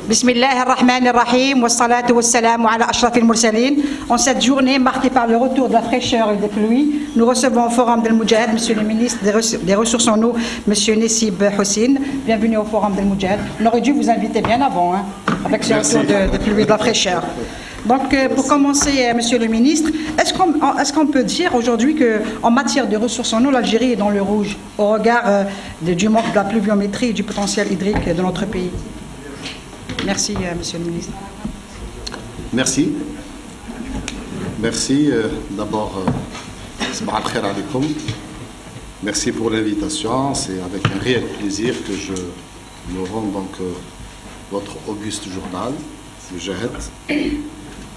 Bismillahirrahmanirrahim, wa salatu wa salam ala ashrafil mursalin. En cette journée marquée par le retour de la fraîcheur et des pluies, nous recevons au Forum del Moudjahid, Monsieur le ministre des Ressources en eau, Monsieur Nessib Houssine. Bienvenue au Forum del Moudjahid. On aurait dû vous inviter bien avant, hein, avec ce retour de pluie et de la fraîcheur. Donc, pour commencer, Monsieur le ministre, est-ce qu'on peut dire aujourd'hui qu'en matière de ressources en eau, l'Algérie est dans le rouge au regard du manque de la pluviométrie et du potentiel hydrique de notre pays? Merci, Monsieur le ministre. Merci. Merci. D'abord, merci pour l'invitation. C'est avec un réel plaisir que je me rends donc votre auguste journal, le Jahed.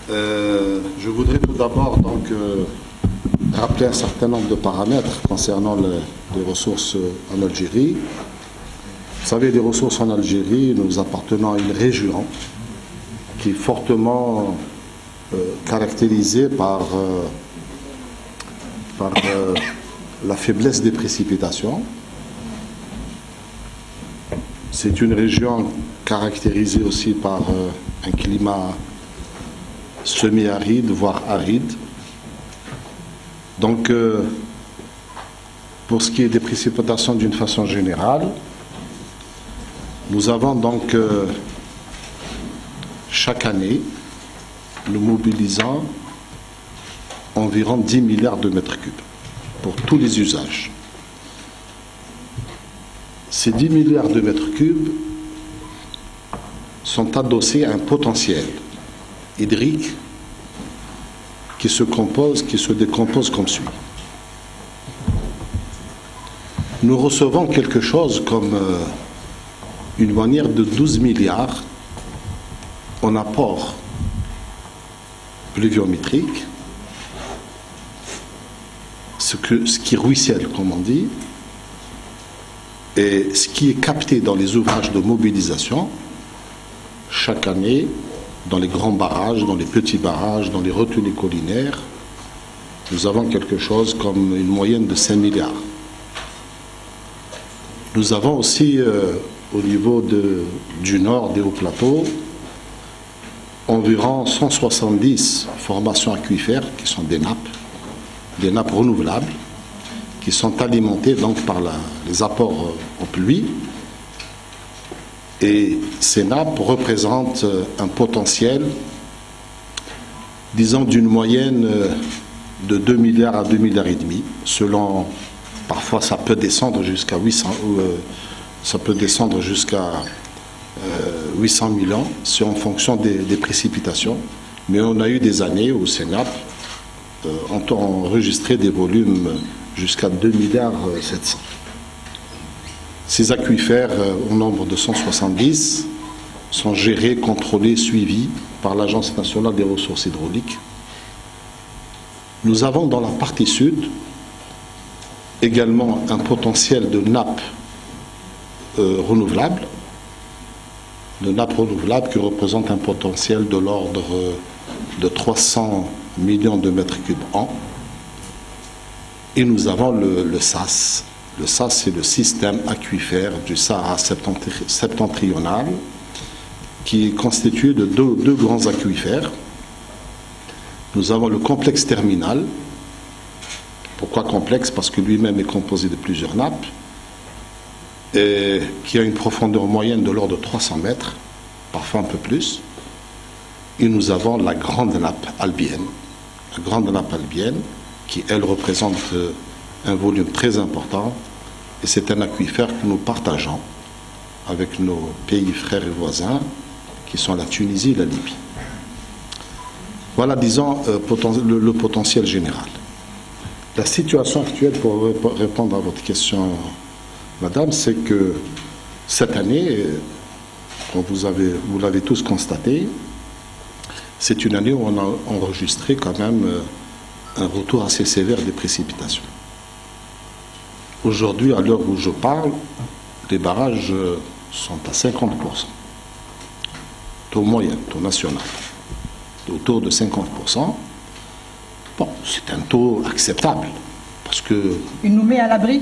Je voudrais tout d'abord donc rappeler un certain nombre de paramètres concernant les ressources en Algérie. Vous savez, les ressources en Algérie, nous appartenons à une région qui est fortement caractérisée par la faiblesse des précipitations. C'est une région caractérisée aussi par un climat semi-aride, voire aride. Donc, pour ce qui est des précipitations d'une façon générale, nous avons donc chaque année, nous mobilisons environ 10 milliards de mètres cubes pour tous les usages. Ces 10 milliards de mètres cubes sont adossés à un potentiel hydrique qui se décompose comme suit. Nous recevons quelque chose comme une manière de 12 milliards en apport pluviométrique, ce qui ruisselle, comme on dit, et ce qui est capté dans les ouvrages de mobilisation chaque année, dans les grands barrages, dans les petits barrages, dans les retenues collinaires. Nous avons quelque chose comme une moyenne de 5 milliards. Nous avons aussi au niveau du nord des hauts plateaux environ 170 formations aquifères qui sont des nappes renouvelables qui sont alimentées donc par les apports en pluie. Et ces nappes représentent un potentiel, disons, d'une moyenne de 2 milliards à 2 milliards et demi, selon, parfois ça peut descendre jusqu'à 800 millions, c'est en fonction des précipitations. Mais on a eu des années où ces nappes ont enregistré des volumes jusqu'à 2 milliards 700. Ces aquifères, au nombre de 170, sont gérés, contrôlés, suivis par l'Agence nationale des ressources hydrauliques. Nous avons dans la partie sud également un potentiel de nappes renouvelables, qui représente un potentiel de l'ordre de 300 millions de mètres cubes an. Et nous avons le SAS. Le SAS, c'est le système aquifère du Sahara septentrional, qui est constitué de deux grands aquifères. Nous avons le complexe terminal. Pourquoi complexe? Parce que lui-même est composé de plusieurs nappes, et qui a une profondeur moyenne de l'ordre de 300 mètres, parfois un peu plus. Et nous avons la grande nappe albienne. La grande nappe albienne, qui, elle, représente un volume très important, et c'est un aquifère que nous partageons avec nos pays frères et voisins, qui sont la Tunisie et la Libye. Voilà, disons, le potentiel général. La situation actuelle, pour répondre à votre question, Madame, c'est que cette année, comme vous l'avez tous constaté, c'est une année où on a enregistré quand même un retour assez sévère des précipitations. Aujourd'hui, à l'heure où je parle, les barrages sont à 50%. Taux moyen, taux national, autour de 50%. Bon, c'est un taux acceptable, parce que... Il nous met à l'abri?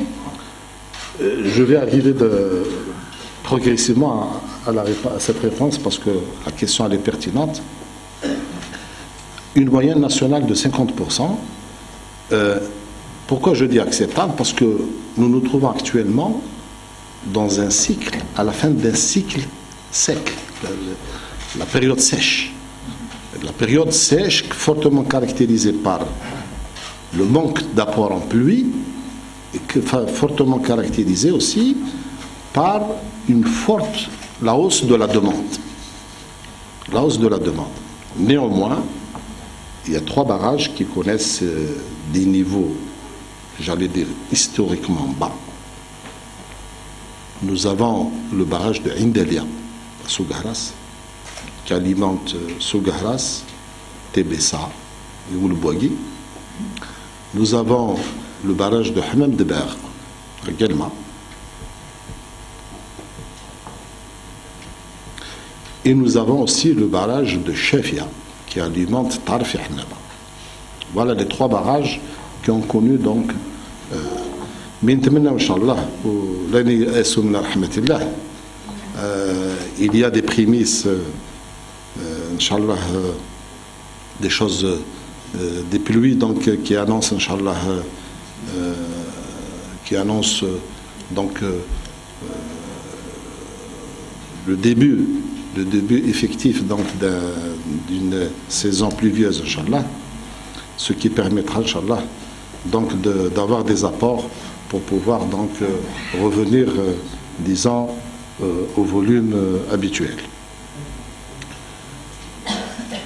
Je vais arriver progressivement à cette réponse parce que la question elle est pertinente. Une moyenne nationale de 50%. Pourquoi je dis acceptable? Parce que nous nous trouvons actuellement dans un cycle, à la fin d'un cycle sec, la période sèche. La période sèche fortement caractérisée par le manque d'apport en pluie et fortement caractérisée aussi par la hausse de la demande. La hausse de la demande. Néanmoins, il y a 3 barrages qui connaissent des niveaux, j'allais dire, historiquement bas. Nous avons le barrage de Indelia, à Sougahras, qui alimente Sougahras, Tébessa et Oulbouagui. Nous avons le barrage de Hamam de Ber, à Guelma. Et nous avons aussi le barrage de Chefia, qui alimente Tarf et Hanaba. Voilà les 3 barrages qui ont connu donc il y a des prémices, Inch'Allah, des choses, des pluies donc, qui annoncent, Inch'Allah, donc le début effectif donc d'une saison pluvieuse, Inch'Allah, ce qui permettra, Inch'Allah, donc d'avoir des apports pour pouvoir donc revenir, disons, au volume habituel.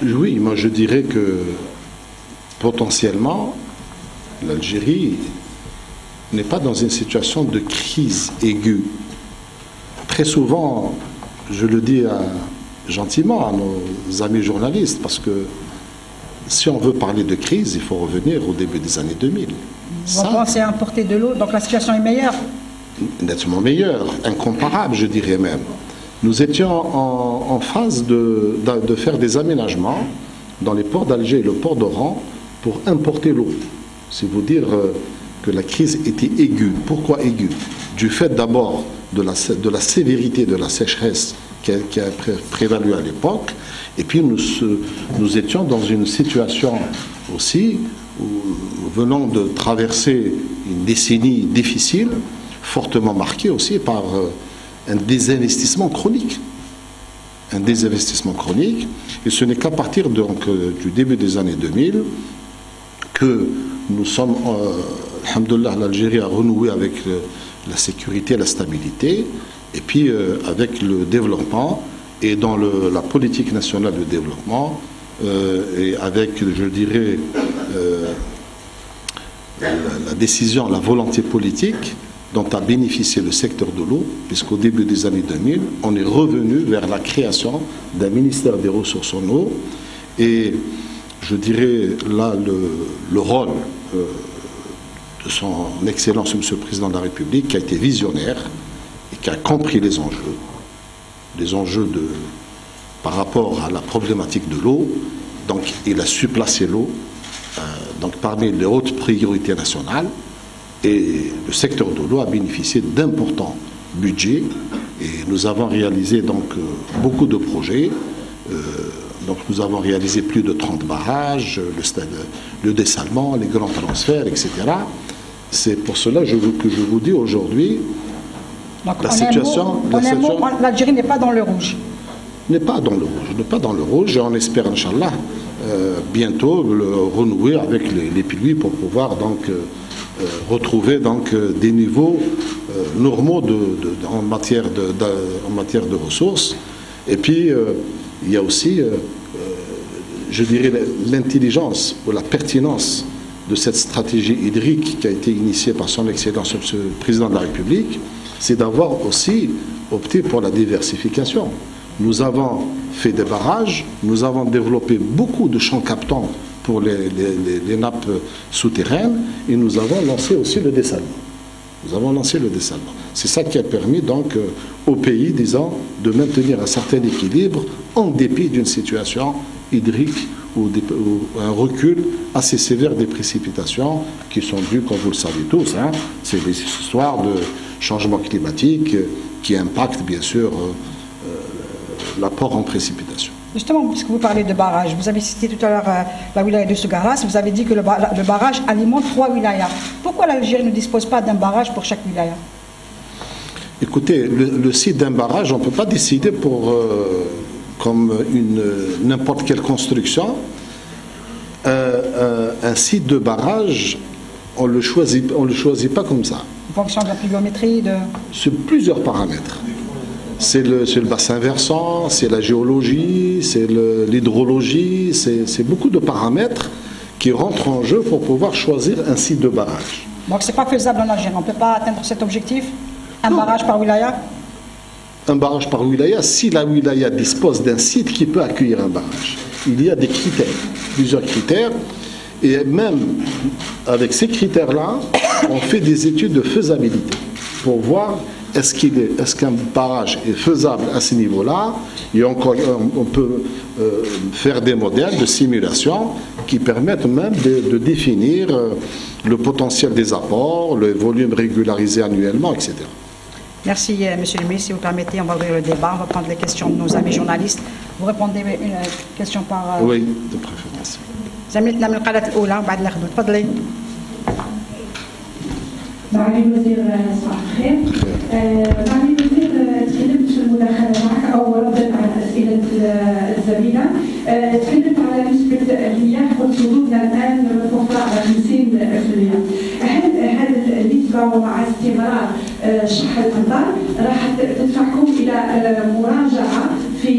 Oui, moi je dirais que potentiellement l'Algérie n'est pas dans une situation de crise aiguë. Très souvent, je le dis gentiment à nos amis journalistes, parce que si on veut parler de crise, il faut revenir au début des années 2000. On pense à importer de l'eau, donc la situation est meilleure? Nettement meilleure, incomparable, je dirais même. Nous étions en phase de faire des aménagements dans les ports d'Alger et le port d'Oran pour importer l'eau. C'est vous dire que la crise était aiguë. Pourquoi aiguë? Du fait d'abord de la sévérité de la sécheresse qui a prévalu à l'époque, et puis nous étions dans une situation aussi où nous venons de traverser une décennie difficile, fortement marquée aussi par un désinvestissement chronique. Un désinvestissement chronique, et ce n'est qu'à partir donc, du début des années 2000 que nous sommes, alhamdoulilah, l'Algérie a renoué avec la sécurité et la stabilité, et puis avec le développement, et dans la politique nationale de développement, et avec, je dirais, la décision, la volonté politique dont a bénéficié le secteur de l'eau, puisqu'au début des années 2000, on est revenu vers la création d'un ministère des ressources en eau, et je dirais là le rôle de son Excellence, Monsieur le Président de la République, qui a été visionnaire et qui a compris les enjeux par rapport à la problématique de l'eau. Donc il a su placer l'eau donc parmi les hautes priorités nationales, et le secteur de l'eau a bénéficié d'importants budgets, et nous avons réalisé donc beaucoup de projets. Donc nous avons réalisé plus de 30 barrages, le dessalement, les grands transferts, etc. C'est pour cela que je vous dis aujourd'hui, la situation... L'Algérie n'est pas dans le rouge. N'est pas dans le rouge, et on espère, Inch'Allah, bientôt renouer avec les pluies pour pouvoir donc retrouver donc des niveaux normaux en matière de ressources. Et puis il y a aussi, je dirais, l'intelligence ou la pertinence de cette stratégie hydrique qui a été initiée par son Excellence le Président de la République, c'est d'avoir aussi opté pour la diversification. Nous avons fait des barrages, nous avons développé beaucoup de champs captants pour les nappes souterraines, et nous avons lancé aussi le dessalement. C'est ça qui a permis donc au pays, disons, de maintenir un certain équilibre en dépit d'une situation hydrique ou un recul assez sévère des précipitations qui sont dues, comme vous le savez tous, hein, c'est des histoires de changement climatique qui impactent bien sûr l'apport en précipitation. Justement, puisque vous parlez de barrage, vous avez cité tout à l'heure la wilaya de Sougaras, vous avez dit que le barrage alimente 3 wilayas. Pourquoi l'Algérie ne dispose pas d'un barrage pour chaque wilaya? Écoutez, le site d'un barrage, on ne peut pas décider pour, comme n'importe quelle construction, un site de barrage, on ne le choisit pas comme ça. En fonction de la pluviométrie C'est plusieurs paramètres. C'est le bassin versant, c'est la géologie, c'est l'hydrologie, c'est beaucoup de paramètres qui rentrent en jeu pour pouvoir choisir un site de barrage. Donc c'est pas faisable en Algérie, on ne peut pas atteindre cet objectif? Un barrage par wilaya? Un barrage par wilaya, si la wilaya dispose d'un site qui peut accueillir un barrage. Il y a des critères, plusieurs critères, et même avec ces critères-là, on fait des études de faisabilité pour voir est-ce qu'un barrage est faisable à ce niveau-là, et on peut faire des modèles de simulation qui permettent même de définir le potentiel des apports, le volume régularisé annuellement, etc. Merci, Monsieur le ministre. Si vous permettez, on va ouvrir le débat. On va prendre les questions de nos amis journalistes. Vous répondez une question par... Oui, de préférence. زميلتنا من القناة الأولى وبعد ناخذ. تفضلي. معالي الوزير صباح الخير. معالي الوزير تكلمت في المداخلة معك أو ردا على أسئلة الزميلة. تكلمت على نسبة المياه قلت وجودنا الآن متوفرة على 50%. هل هذه النسبة ومع استمرار شح الأمطار راح تدفعكم إلى مراجعة في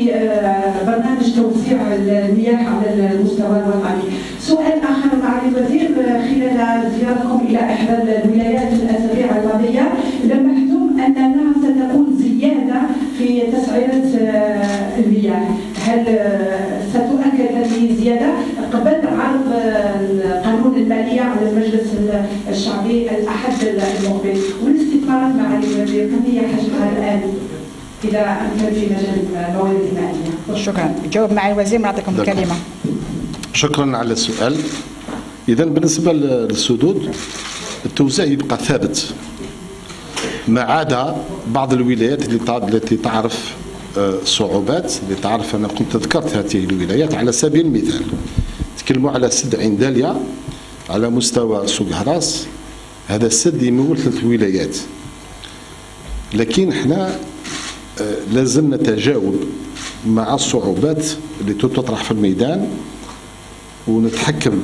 برنامج توزيع المياه على المستوى الوطني؟ سؤال آخر معالي الوزير، خلال زيارتكم إلى إحدى الولايات الأسابيع الماضية لمحتم أننا ستكون زيادة في تسعيرة المياه، هل ستؤكد هذه الزيادة قبل عرض قانون المالية على المجلس الشعبي الأحد المقبل؟ والاستثمارات معالي الوزير كم هي حجمها الآن إذا أمكن في مجال الموارد المائية؟ شكرا. جاوب معالي الوزير ونعطيكم الكلمة. شكرا على السؤال. إذا بالنسبة للسدود التوزيع يبقى ثابت ما عدا بعض الولايات التي تعرف صعوبات، اللي تعرف. أنا كنت ذكرت هذه الولايات على سبيل المثال. تكلموا على سد عين داليا على مستوى سوق هراس، هذا السد يمول 3 ولايات، لكن احنا لازم نتجاوب مع الصعوبات اللي تطرح في الميدان ونتحكم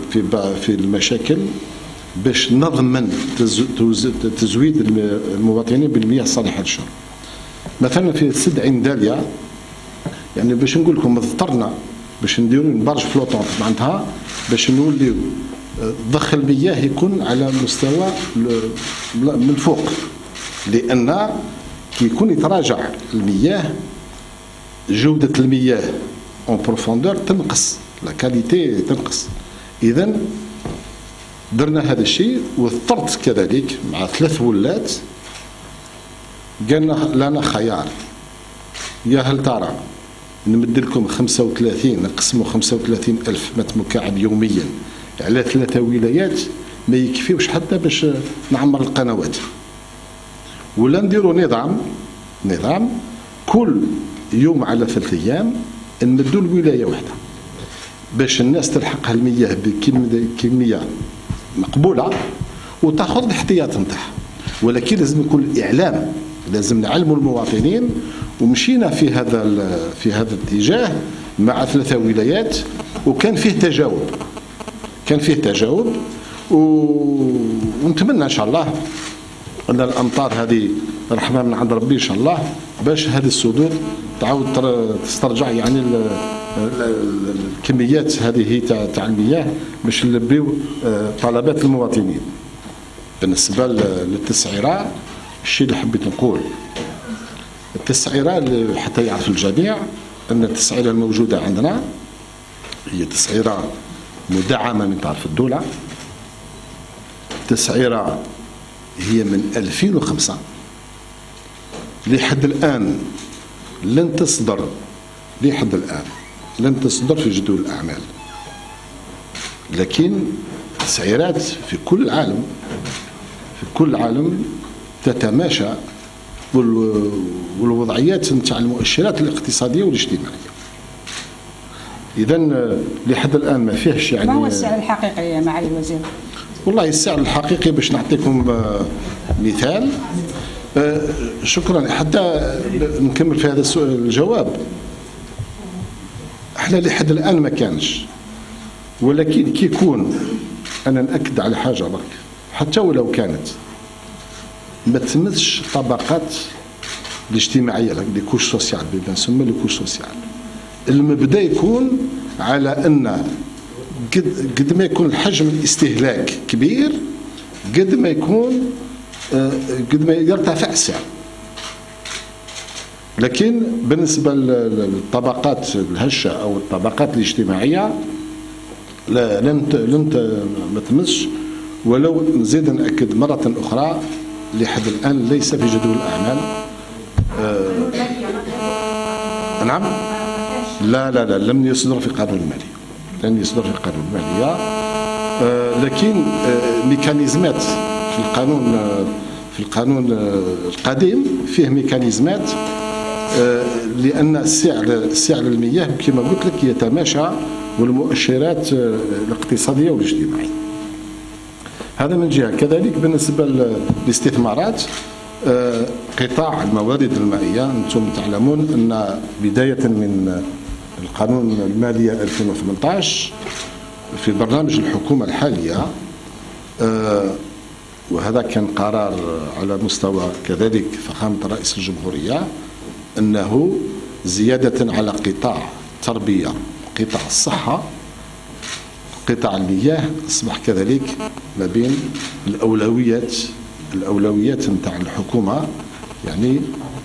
في المشاكل باش نضمن تزويد المواطنين بالمياه الصالحه للشرب. مثلا في سد عين داليا، يعني باش نقول لكم اضطرنا باش نديروا برج فلوطون معناتها باش نوليو ضخ المياه يكون على مستوى من فوق، لان كي يكون يتراجع المياه جوده المياه اون بروفوندور تنقص، لا كاليتي تنقص. اذا درنا هذا الشيء، واضطرت كذلك مع 3 ولات قالنا لنا خيار، يا هل ترى نمد لكم 35 نقسموا 35 ألف متر مكعب يوميا على 3 ولايات ما يكفيوش حتى باش نعمر القنوات، ولا نديروا نظام كل يوم على 3 أيام نمدوا الولايه واحده باش الناس تلحقها المياه بكميه مقبوله وتاخذ الاحتياط نتاعها. ولكن لازم يكون الاعلام، لازم نعلموا المواطنين، ومشينا في هذا الاتجاه مع 3 ولايات، وكان فيه تجاوب ونتمنى ان شاء الله ان الامطار هذه رحمه من عند ربي ان شاء الله باش هذه السدود تعاود تسترجع، يعني الكميات هذه تاع المياه باش نلبيو طلبات المواطنين. بالنسبه للتسعيره، الشيء اللي حبيت نقول التسعيره حتى يعرف الجميع ان التسعيره الموجوده عندنا هي تسعيره مدعمه من طرف الدوله. التسعيره هي من 2005 لحد الان لن تصدر في جدول الأعمال، لكن تسعيرات في كل العالم تتماشى والوضعيات نتاع المؤشرات الاقتصاديه والاجتماعيه. اذا لحد الان ما فيهش يعني. ما هو السعر الحقيقي يا معالي الوزير؟ والله السعر الحقيقي باش نعطيكم مثال. شكرا. حتى نكمل في هذا السؤال الجواب. احنا لحد الان ما كانش، ولكن كي يكون، انا ناكد على حاجه برك، حتى ولو كانت ما تمسش الطبقات الاجتماعيه، لي كوش سوسيال، بنسمي لي كوش سوسيال. المبدا يكون على ان قد ما يكون الحجم الاستهلاك كبير قد ما يكون قد ما يرتفع السعر. لكن بالنسبه للطبقات الهشه او الطبقات الاجتماعيه لن ما تمسش. ولو نزيد ناكد مره اخرى لحد الان ليس في جدول الاعمال. نعم. لا لا لا، لم يصدر في القانون المالي، لن يصدر في القانون الماليه. لكن ميكانيزمات في القانون القديم فيه ميكانيزمات، لان سعر المياه كما قلت لك يتماشى والمؤشرات الاقتصاديه والاجتماعيه. هذا من جهه. كذلك بالنسبه للاستثمارات، قطاع الموارد المائيه، انتم تعلمون ان بدايه من القانون الماليه 2018 في برنامج الحكومه الحاليه، وهذا كان قرار على مستوى كذلك فخامه رئيس الجمهوريه، انه زياده على قطاع التربيه، قطاع الصحه، قطاع المياه، اصبح كذلك ما بين الاولويات نتاع الحكومه، يعني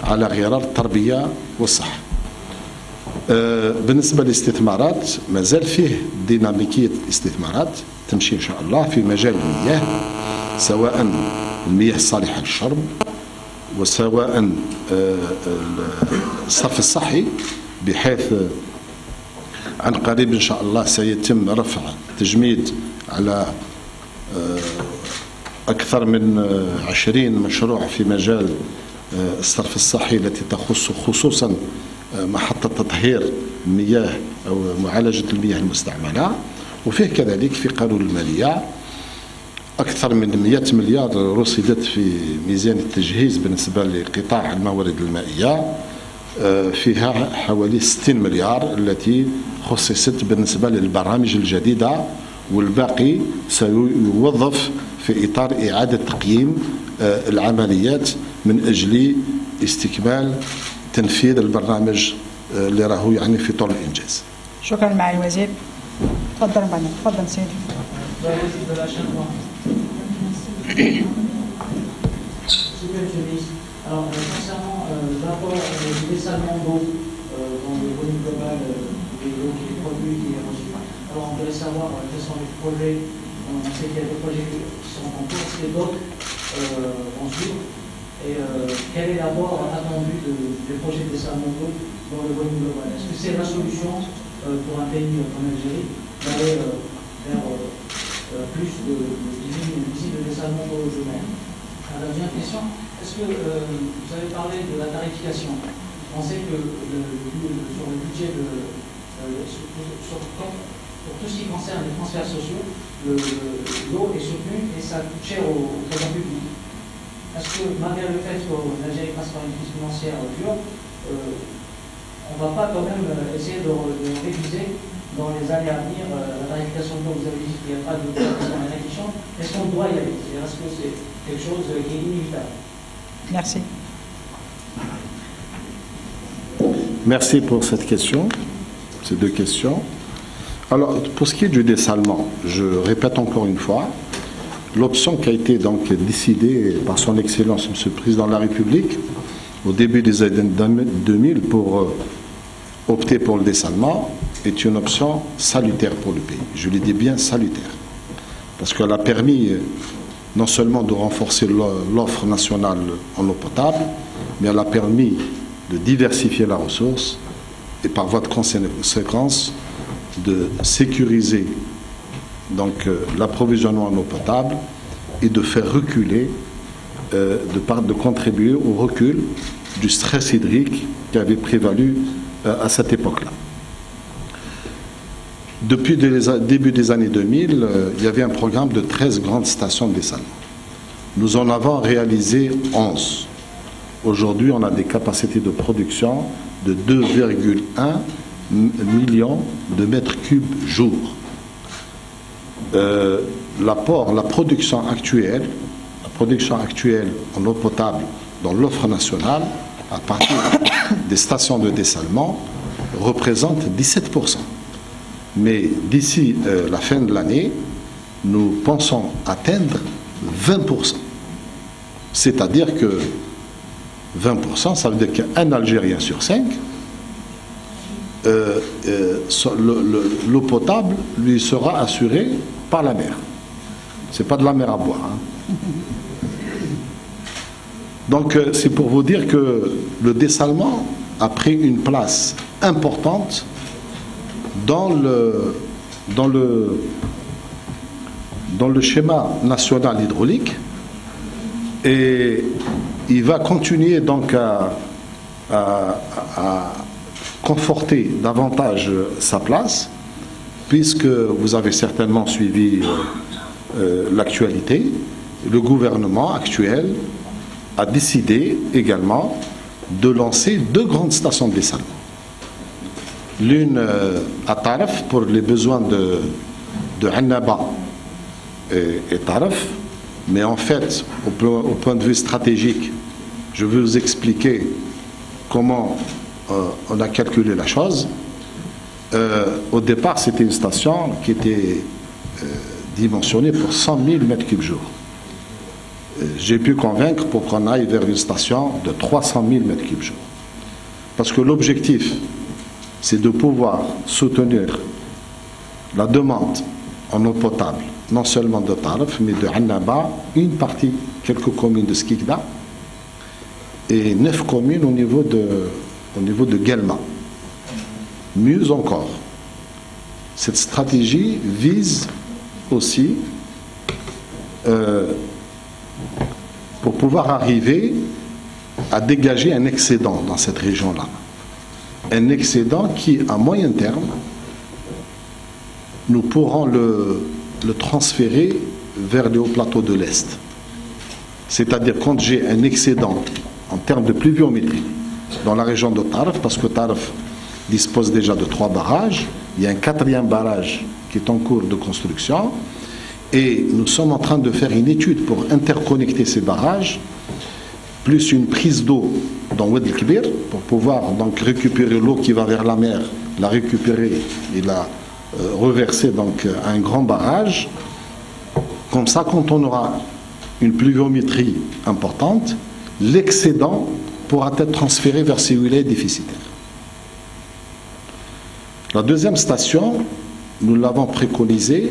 على غرار التربيه والصحه. بالنسبه للاستثمارات مازال فيه ديناميكيه الاستثمارات تمشي ان شاء الله في مجال المياه، سواء المياه الصالحه للشرب وسواء الصرف الصحي، بحيث عن قريب ان شاء الله سيتم رفع تجميد على اكثر من 20 مشروع في مجال الصرف الصحي التي تخص خصوصا محطة تطهير المياه أو معالجة المياه المستعملة. وفيه كذلك في قانون المالية أكثر من 100 مليار رصدت في ميزان التجهيز بالنسبة لقطاع الموارد المائية، فيها حوالي 60 مليار التي خصصت بالنسبة للبرامج الجديدة، والباقي سيوظف في إطار إعادة تقييم العمليات من أجل استكمال تنفيذ البرنامج اللي راهو يعني في طور الإنجاز. شكرا معالي الوزير. تفضل معنا. تفضل سيدي. Alors, concernant l'apport du dessalement d'eau dans le volume global de l'eau qui est produite et reçue, alors on voudrait savoir quels sont les projets. On sait qu'il y a des projets qui sont en cours, est-ce que d'autres vont suivre, et quel est l'apport attendu des projets de dessalement d'eau dans le volume global? Est-ce que c'est la solution pour un pays comme l'Algérie d'aller vers plus de dessalement d'eau humaine? La deuxième question, est-ce que vous avez parlé de la tarification? On sait que sur le budget pour tout ce qui concerne les transferts sociaux, l'eau est soutenue et ça coûte cher au trésor public. Est-ce que malgré le fait que l'Algérie passe par une crise financière dure, on ne va pas quand même essayer de réviser dans les années à venir la tarification de l'eau? Vous avez dit qu'il n'y a pas de tarification. Est-ce qu'on doit y aller? Est-ce que c'est quelque chose qui est inévitable? Merci. Merci pour cette question, ces deux questions. Alors, pour ce qui est du dessalement, je répète encore une fois, l'option qui a été donc décidée par son Excellence, Monsieur le Président de la République, au début des années 2000 pour opter pour le dessalement, est une option salutaire pour le pays. Je le dis bien salutaire, parce qu'elle a permis non seulement de renforcer l'offre nationale en eau potable, mais elle a permis de diversifier la ressource et par voie de conséquence de sécuriser donc l'approvisionnement en eau potable et de faire reculer de contribuer au recul du stress hydrique qui avait prévalu à cette époque-là. Depuis le début des années 2000, il y avait un programme de 13 grandes stations de dessalement. Nous en avons réalisé 11. Aujourd'hui, on a des capacités de production de 2,1 millions de mètres cubes jour. La production actuelle en eau potable dans l'offre nationale, à partir des stations de dessalement, représente 17%. Mais d'ici la fin de l'année, nous pensons atteindre 20%. C'est-à-dire que 20%, ça veut dire qu'un Algérien sur 5, l'eau potable lui sera assurée par la mer. Ce n'est pas de la mer à boire. Hein. Donc c'est pour vous dire que le dessalement a pris une place importante dans le schéma national hydraulique, et il va continuer donc à conforter davantage sa place, puisque vous avez certainement suivi l'actualité. Le gouvernement actuel a décidé également de lancer 2 grandes stations de dessalement. L'une à Taraf pour les besoins de Annaba et Taraf, mais en fait, au point de vue stratégique, je vais vous expliquer comment on a calculé la chose. Au départ, c'était une station qui était dimensionnée pour 100 000 mètres cubes jour. J'ai pu convaincre pour qu'on aille vers une station de 300 000 mètres cubes jour. Parce que l'objectif, c'est de pouvoir soutenir la demande en eau potable, non seulement de Taraf, mais de Annaba, une partie, quelques communes de Skikda, et 9 communes au niveau de Guelma. Mieux encore, cette stratégie vise aussi pour pouvoir arriver à dégager un excédent dans cette région-là. Un excédent qui, à moyen terme, nous pourrons le transférer vers les hauts plateaux de l'Est. C'est-à-dire quand j'ai un excédent en termes de pluviométrie dans la région de Taraf, parce que Taraf dispose déjà de 3 barrages, il y a un 4e barrage qui est en cours de construction, et nous sommes en train de faire une étude pour interconnecter ces barrages, plus une prise d'eau dans Oued el-Kbir, pour pouvoir donc récupérer l'eau qui va vers la mer, la récupérer et la reverser donc à un grand barrage. Comme ça, quand on aura une pluviométrie importante, l'excédent pourra être transféré vers ces wilayas déficitaires. La 2e station, nous l'avons préconisée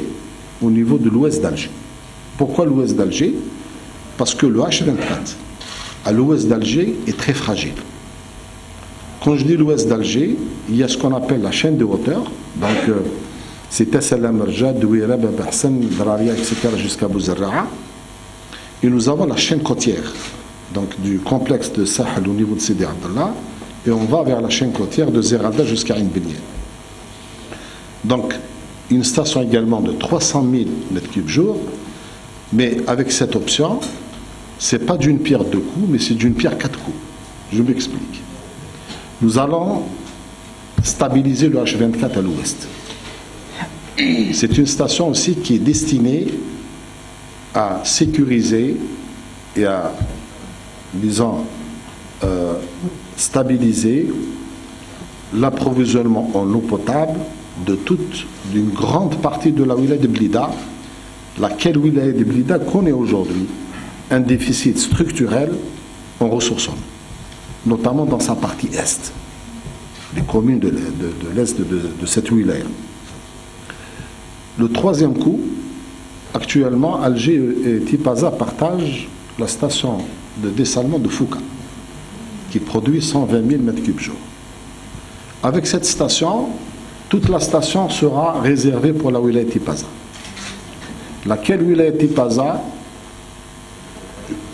au niveau de l'ouest d'Alger. Pourquoi l'ouest d'Alger? Parce que le H24 à l'ouest d'Alger est très fragile. Quand je dis l'ouest d'Alger, il y a ce qu'on appelle la chaîne de hauteur, donc c'est Tessala, Merja, Douira, Babahsan, Draria, etc. jusqu'à Bouzerra'a. Et nous avons la chaîne côtière, donc du complexe de Sahel au niveau de Sidi Abdallah, et on va vers la chaîne côtière de Zerada jusqu'à Ain Benia. Donc, une station également de 300 000 m3 jour, mais avec cette option, ce n'est pas d'une pierre 2 coups, mais c'est d'une pierre 4 coups. Je m'explique. Nous allons stabiliser le H24 à l'ouest. C'est une station aussi qui est destinée à sécuriser et à, disons, stabiliser l'approvisionnement en eau potable d'une grande partie de la wilaya de Blida, laquelle wilaya de Blida connaît aujourd'hui un déficit structurel en ressources en eau, notamment dans sa partie est, les communes de l'est de cette wilaya. Le 3e coup, actuellement, Alger et Tipaza partagent la station de dessalement de Fouka, qui produit 120 000 m3 jour. Avec cette station, toute la station sera réservée pour la wilaya Tipaza. Laquelle wilaya Tipaza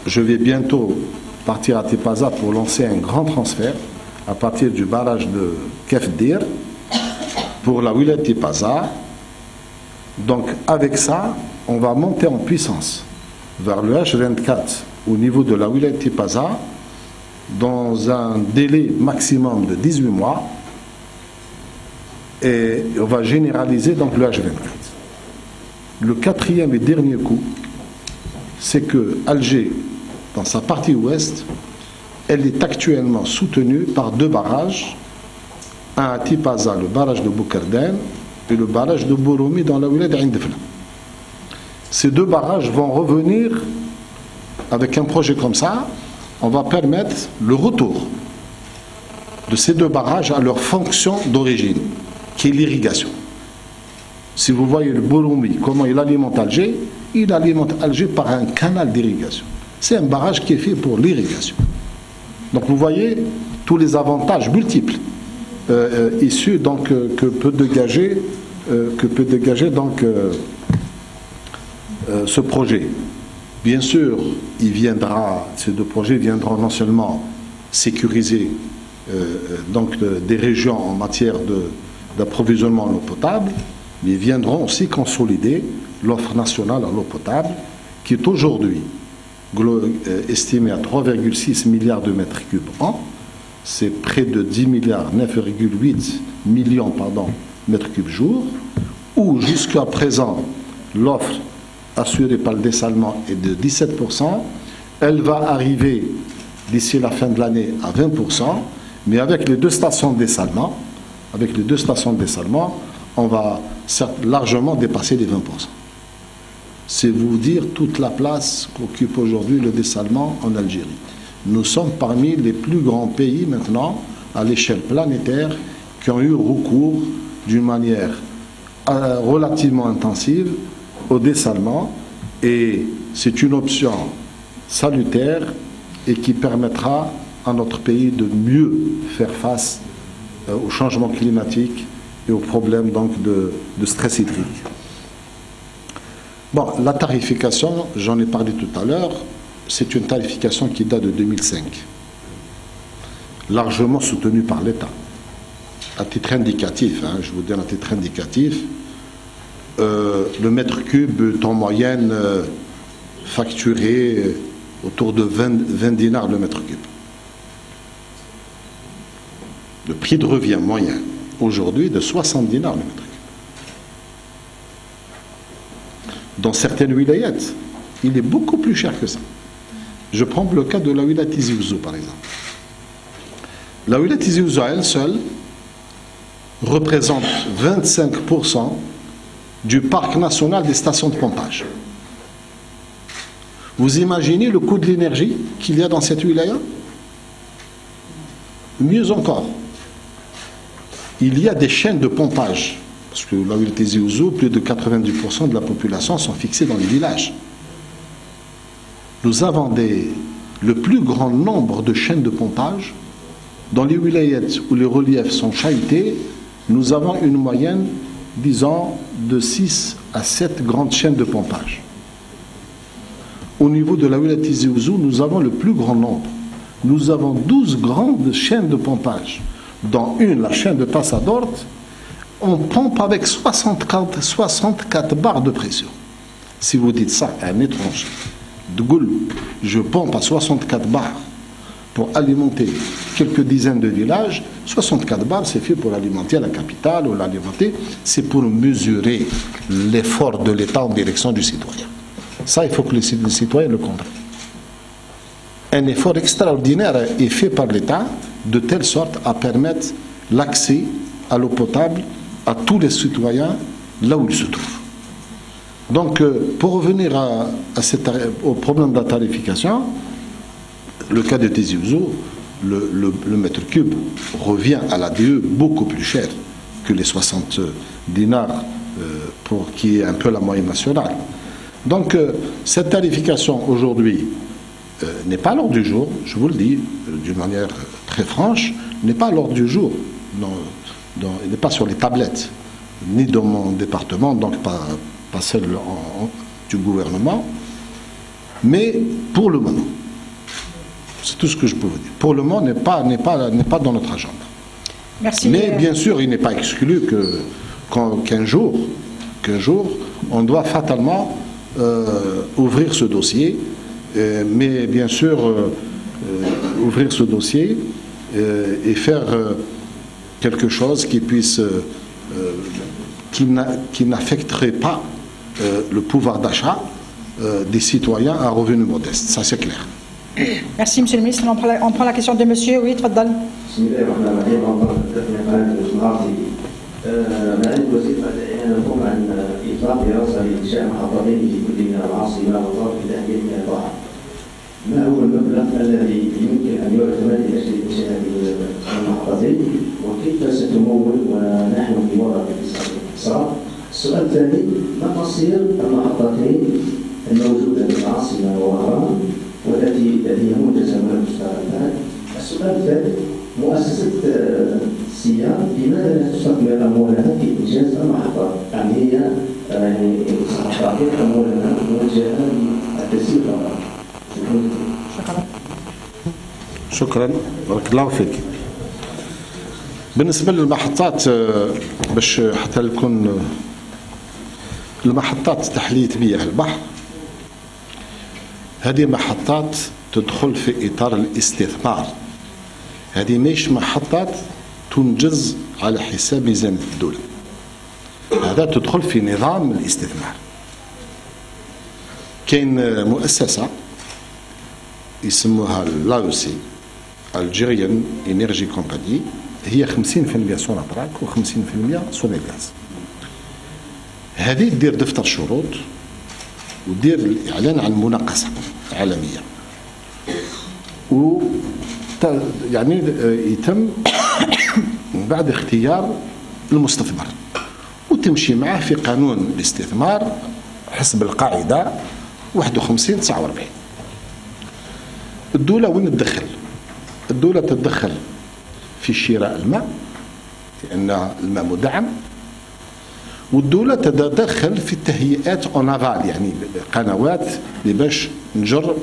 je vais bientôt partir à Tipaza pour lancer un grand transfert à partir du barrage de Kefdir pour la wilaya de Tipaza. Donc avec ça, on va monter en puissance vers le H24 au niveau de la wilaya de Tipaza dans un délai maximum de 18 mois et on va généraliser donc le H24. Le quatrième et dernier coup, c'est que Alger, dans sa partie ouest, elle est actuellement soutenue par 2 barrages, un à Tipaza, le barrage de Boukarden, et le barrage de Boroumi dans la wilaya d'Indefla. Ces 2 barrages vont revenir avec un projet comme ça. On va permettre le retour de ces 2 barrages à leur fonction d'origine, qui est l'irrigation. Si vous voyez le Boroumi, comment il alimente Alger par un canal d'irrigation. C'est un barrage qui est fait pour l'irrigation. Donc vous voyez tous les avantages multiples issus donc que peut dégager donc ce projet. Bien sûr, ces 2 projets viendront non seulement sécuriser donc des régions en matière d'approvisionnement en eau potable, mais viendront aussi consolider l'offre nationale en eau potable, qui est aujourd'hui estimée à 3,6 milliards de mètres cubes an. C'est près de 10 milliards, 9,8 millions mètres cubes jour, où jusqu'à présent l'offre assurée par le dessalement est de 17%. Elle va arriver d'ici la fin de l'année à 20%, mais avec les 2 stations de dessalement, on va largement dépasser les 20%. C'est vous dire toute la place qu'occupe aujourd'hui le dessalement en Algérie. Nous sommes parmi les plus grands pays maintenant à l'échelle planétaire qui ont eu recours d'une manière relativement intensive au dessalement, et c'est une option salutaire et qui permettra à notre pays de mieux faire face au changement climatique et aux problèmes donc de stress hydrique. Bon, la tarification, j'en ai parlé tout à l'heure, c'est une tarification qui date de 2005, largement soutenue par l'État. À titre indicatif, je vous donne à titre indicatif, le mètre cube est en moyenne facturé autour de 20 dinars le mètre cube. Le prix de revient moyen aujourd'hui de 60 dinars le mètre cube. Dans certaines wilayats, il est beaucoup plus cher que ça. Je prends le cas de la wilaya Tizi Ouzou par exemple. La wilaya Tizi Ouzou à elle seule représente 25% du parc national des stations de pompage. Vous imaginez le coût de l'énergie qu'il y a dans cette wilaya? Mieux encore, il y a des chaînes de pompage, parce que la wilaya Tizi Ouzou, plus de 90% de la population sont fixés dans les villages. Nous avons le plus grand nombre de chaînes de pompage. Dans les wilayats où les reliefs sont chahutés, nous avons une moyenne, disons, de 6 à 7 grandes chaînes de pompage. Au niveau de la wilaya Tizi Ouzou, nous avons le plus grand nombre. Nous avons 12 grandes chaînes de pompage. Dans la chaîne de Tassadort, on pompe avec 64 bars de pression. Si vous dites ça à un étranger, de Goul, je pompe à 64 bars pour alimenter quelques dizaines de villages. 64 bars, c'est fait pour alimenter la capitale ou l'alimenter. C'est pour mesurer l'effort de l'État en direction du citoyen. Ça, il faut que les citoyens le comprennent. Un effort extraordinaire est fait par l'État de telle sorte à permettre l'accès à l'eau potable à tous les citoyens là où ils se trouvent. Donc, pour revenir au problème de la tarification, le cas de Tizi Ouzou, le mètre cube revient à la DE beaucoup plus cher que les 60 dinars pour qui est un peu la moyenne nationale. Donc, cette tarification aujourd'hui n'est pas à l'ordre du jour, je vous le dis d'une manière très franche, n'est pas à l'ordre du jour. Il n'est pas sur les tablettes, ni dans mon département, donc pas celle du gouvernement. Mais pour le moment, c'est tout ce que je peux vous dire. Pour le moment, n'est pas dans notre agenda. Merci. Mais bien sûr, il n'est pas exclu qu'un jour, on doit fatalement ouvrir ce dossier. Mais bien sûr, ouvrir ce dossier et faire quelque chose qui puisse, qui n'affecterait pas le pouvoir d'achat des citoyens à revenus modestes. Ça, c'est clair. Merci, Monsieur le Ministre. On prend la question de Monsieur. Oui, تفضل. معالي الوزير بعد إعلانكم عن إطلاق دراسة لإنشاء محطتين في كل من العاصمة والطرف لتحديد مياه البحر. ما هو المبلغ الذي يمكن أن يعتمد لأجل إنشاء هذه المحطتين وكيف ستمول ونحن في وضع الاقتصاد؟ السؤال الثاني، ما مصير المحطتين الموجودة في العاصمة ووهران والتي هي منجزة من المشتركات؟ السؤال الثالث، مؤسسة السيار لماذا لا تستثمر أموالها في إنجاز المحطات؟ يعني هي تعطي أموالها موجهة للتسيير فقط. شكرا، بارك الله فيك. بالنسبة للمحطات، باش حتى يكون المحطات تحلية مياه البحر، هذه محطات تدخل في إطار الاستثمار. هذه مش محطات تنجز على حساب ميزانية الدولة، هذا تدخل في نظام الاستثمار. كاين مؤسسة يسموها لاوسي، الجيريان انرجي كومباني، هي 50% سوناتراك و50% سونيغاز. هذه دير دفتر شروط ودير الإعلان عن مناقصة عالمية، و يعني يتم بعد اختيار المستثمر وتمشي معه في قانون الاستثمار حسب القاعدة 51/49. الدولة وين تدخل؟ الدولة تتدخل في شراء الماء لأن الماء مدعم، والدولة تتدخل في التهيئات اونافال، يعني قنوات اللي باش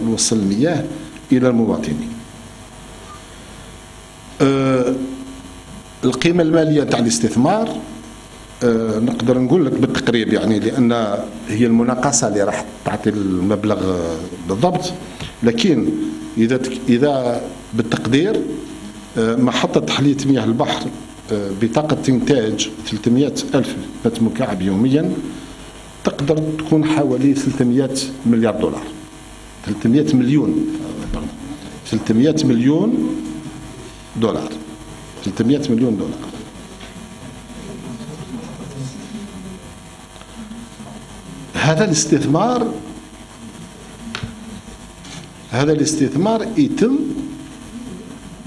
نوصل المياه إلى المواطنين. القيمة المالية تاع الاستثمار نقدر نقول لك بالتقريب، يعني لأن هي المناقصة اللي راح تعطي المبلغ بالضبط، لكن إذا بالتقدير محطة تحلية مياه البحر بطاقة إنتاج 300,000 متر مكعب يوميا تقدر تكون حوالي 300 مليار دولار، 300 مليون دولار، 300 مليون دولار. هذا الاستثمار يتم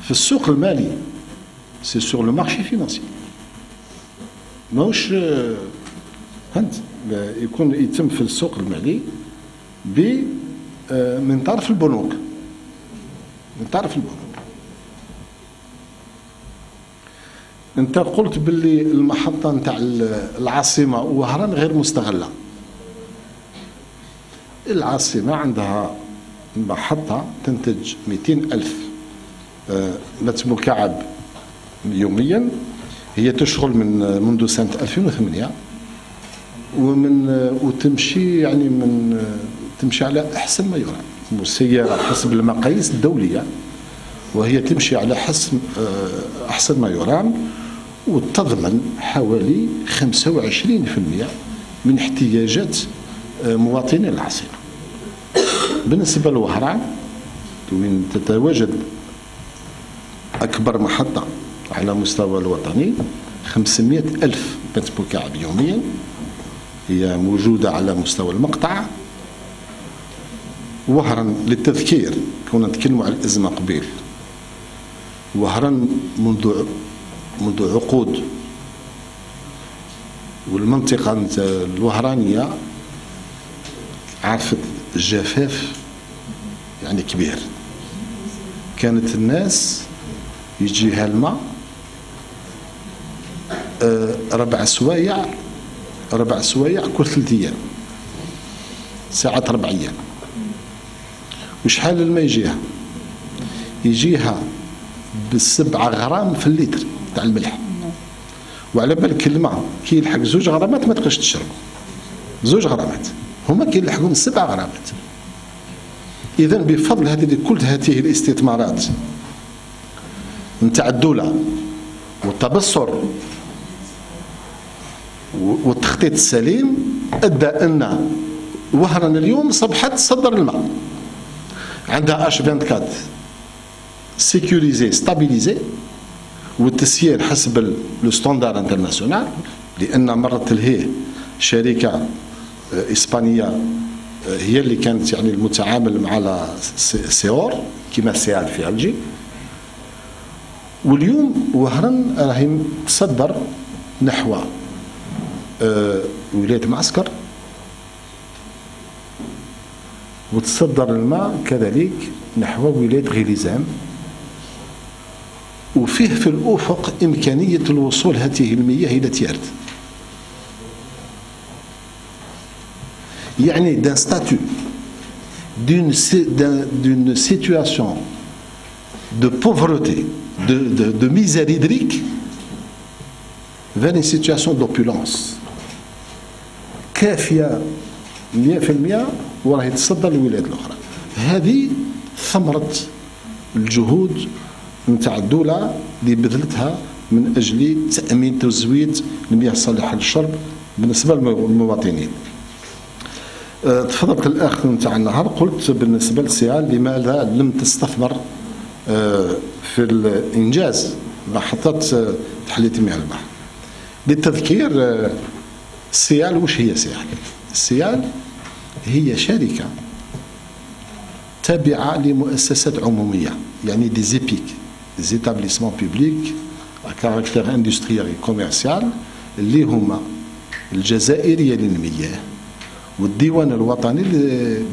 في السوق المالي، سي سور لو مارشي فينانسي، ماهوش فهمت، يتم في السوق المالي من طرف البنوك، انت قلت باللي المحطة نتاع العاصمة وهران غير مستغلة. العاصمة عندها محطة تنتج 200,000 متر مكعب يوميا، هي تشغل منذ سنة 2008 وتمشي يعني تمشي على أحسن ما يرام، مسيرة حسب المقاييس الدولية، وهي تمشي على حسب أحسن ما يرام، وتضمن حوالي 25% من احتياجات مواطني العاصمة. بالنسبة لوهران وين تتواجد أكبر محطة على مستوى الوطني 500,000 متر مكعب يوميا، هي موجودة على مستوى المقطع. وهران للتذكير، كنا نتكلموا على الأزمة قبيل، وهران منذ عقود والمنطقة الوهرانية عرفت جفاف يعني كبير. كانت الناس يجيها الماء 4 سوايع كل 3 أيام، ساعات 4 أيام. وشحال الماء يجيها؟ يجيها ب7 غرام في اللتر تاع الملح. وعلى بالك الماء كي يلحق 2 غرامات ما تقدرش تشرب. 2 غرامات هما كي يلحقوا من 7 غرامات. إذا بفضل كل هذه الاستثمارات نتاع الدولة والتبصر والتخطيط السليم أدى أن وهران اليوم صبحت تصدر الماء. عندها H24 سيكوريزي ستابيليزي والتسيير حسب لو ستاندار انترناسيونال، لأن مرت لهيه شركة إسبانية هي اللي كانت يعني المتعامل مع سيور كما سيال في ألجي. واليوم وهران راهي تصدر نحو ولاية معسكر، وتصدر الماء كذلك نحو ولاية غليزان، وفيه في الأفق إمكانية الوصول هذه المياه إلى تيارت. يعني d'un statut, d'une situation de pauvreté, de misère hydrique vers une situation d'opulence كافية 100% وراهي تصدر للولايات الأخرى. هذه ثمرة الجهود نتاع الدولة اللي بذلتها من أجل تأمين تزويد المياه الصالحة للشرب بالنسبة للمواطنين. تفضلت الأخ نتاع النهار قلت بالنسبة للسيال لماذا لم تستثمر في الإنجاز محطة تحلية مياه البحر. للتذكير السيال وش هي سيال؟ السيال هي شركة تابعة لمؤسسات عمومية، يعني دي زيبيك، دي établissements publics à caractère industriel et commercial اللي هما الجزائرية للمياه والديوان الوطني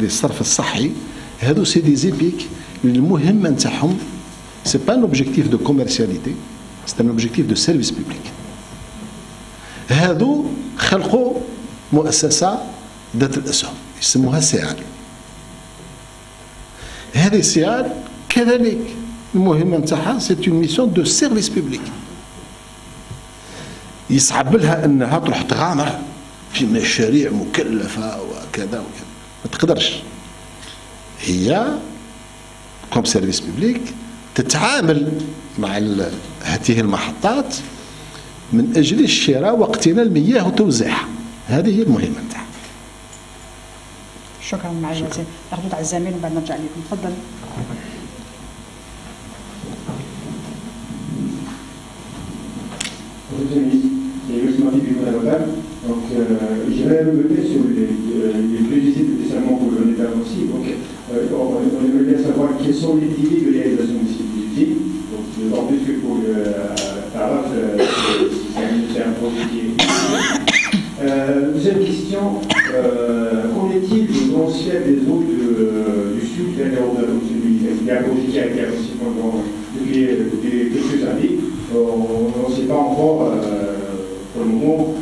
للصرف الصحي. هادو سي دي زيبيك المهمة نتاعهم سي با ان اوبجيكتيف دو كوميرسياليتي، سي ان اوبجيكتيف دو سيرفيس بوبليك. هادو خلقوا مؤسسة ذات الأسهم يسموها سيال. هذه سيال كذلك المهمة نتاعها سي اون ميسيون دو سيرفيس بوبليك. يصعب لها انها تروح تغامر في مشاريع مكلفة وكذا وكذا، ما تقدرش. هي كوم سيرفيس بوبليك تتعامل مع هذه المحطات من أجل الشراء واقتناء المياه وتوزيعها. هذه هي المهمة نتاعها. شكرا معالي الوزير. ناخذ على الزميل وبعد نرجع لكم. تفضل. Donc, j'irai revenir sur les préjudices de dessalement pour le État aussi. Donc, on aimerait bien savoir quels sont les délais de réalisation de ces budgets. Donc, d'autant plus que pour le Taraf, c'est un projet qui est. Deuxième question, qu'en est-il du transfert des eaux du sud vers les hauteurs de celui Il y a un projet qui a été annoncé depuis quelques années. On ne sait pas encore. Pour le moment,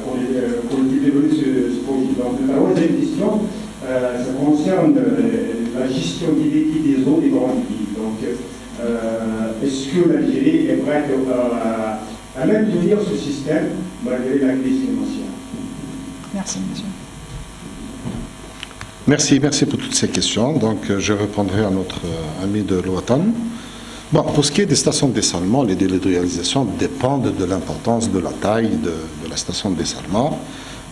pour développer ce projet. Donc, la troisième question, ça concerne la gestion des eaux des grandes villes. Donc, est-ce que l'Algérie est prête à maintenir ce système malgré la crise financière? Merci, monsieur. Merci pour toutes ces questions. Donc, je répondrai à notre ami de l'OTAN. Bon, pour ce qui est des stations de dessalement, les délais de réalisation dépendent de l'importance, de la taille de la station de dessalement.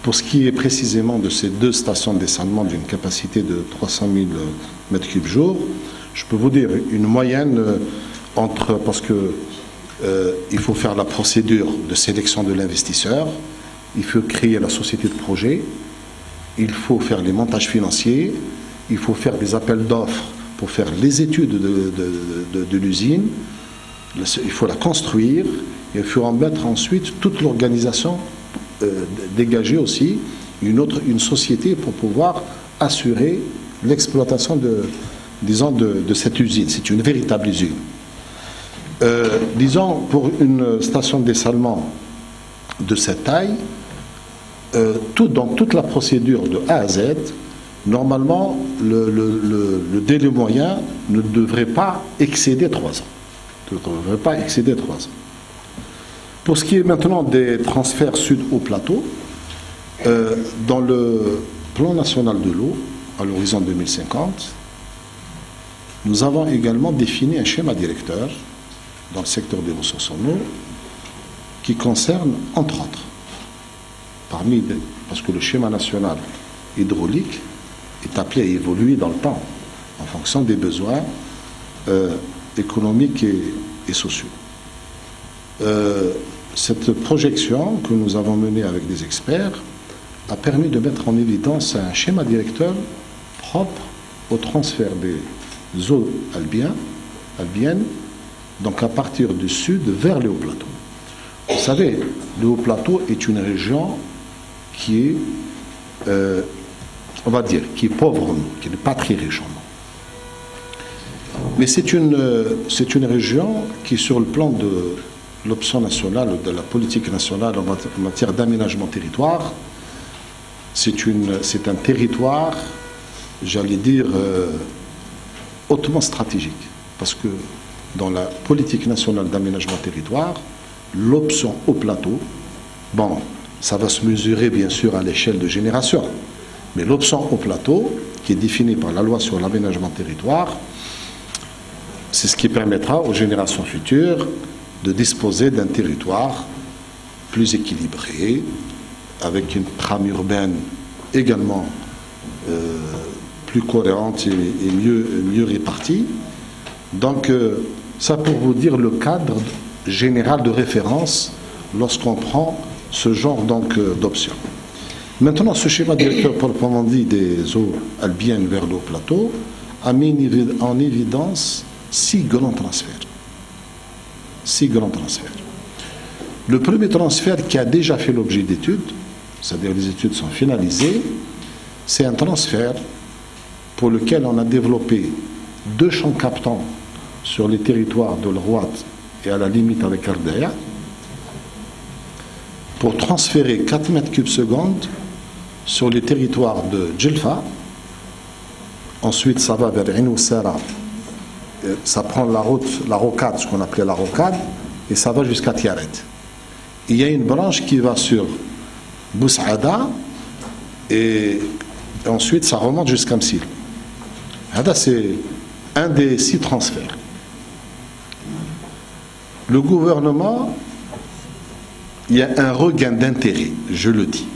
Pour ce qui est précisément de ces 2 stations de dessalement d'une capacité de 300 000 m3 jour, je peux vous dire une moyenne parce que il faut faire la procédure de sélection de l'investisseur, il faut créer la société de projet, il faut faire les montages financiers, il faut faire des appels d'offres pour faire les études de l'usine, il faut la construire, et il faut en mettre ensuite toute l'organisation, dégager aussi une société pour pouvoir assurer l'exploitation de cette usine. C'est une véritable usine. Disons, pour une station de dessalement de cette taille, dans toute la procédure de A à Z, normalement, le délai moyen ne devrait pas excéder 3 ans. Ne devrait pas excéder 3 ans. Pour ce qui est maintenant des transferts sud au plateau, dans le plan national de l'eau, à l'horizon 2050, nous avons également défini un schéma directeur dans le secteur des ressources en eau qui concerne, entre autres, parce que le schéma national hydraulique est appelé à évoluer dans le temps en fonction des besoins économiques et sociaux. Cette projection que nous avons menée avec des experts a permis de mettre en évidence un schéma directeur propre au transfert des eaux albiennes, donc à partir du sud vers le haut-plateau. Vous savez, le haut-plateau est une région qui est, on va dire, qui est pauvre en eau, qui n'est pas très riche en eau. Mais c'est une région qui, sur le plan de l'option nationale, de la politique nationale en matière d'aménagement territoire, c'est un territoire, j'allais dire, hautement stratégique. Parce que dans la politique nationale d'aménagement territoire, l'option au plateau, bon, ça va se mesurer bien sûr à l'échelle de génération, mais l'option au plateau, qui est définie par la loi sur l'aménagement territoire, c'est ce qui permettra aux générations futures de disposer d'un territoire plus équilibré, avec une trame urbaine également plus cohérente et mieux répartie. Donc, ça pour vous dire le cadre général de référence lorsqu'on prend ce genre d'options. Maintenant, ce schéma directeur proprement dit des eaux albiennes vers le haut-plateau a mis en évidence 6 grands transferts. 6 grands transferts. Le premier transfert qui a déjà fait l'objet d'études, c'est-à-dire les études sont finalisées, c'est un transfert pour lequel on a développé 2 champs captants sur les territoires de l'Rouat et à la limite avec Ardea, pour transférer 4 mètres cubes secondes sur les territoires de Djelfa. Ensuite, ça va vers Inoussara, ça prend la rocade, ce qu'on appelait la rocade, et ça va jusqu'à Tiaret. Il y a une branche qui va sur Boussaada, et ensuite ça remonte jusqu'à Msil. C'est un des 6 transferts. Le gouvernement, il y a un regain d'intérêt, je le dis.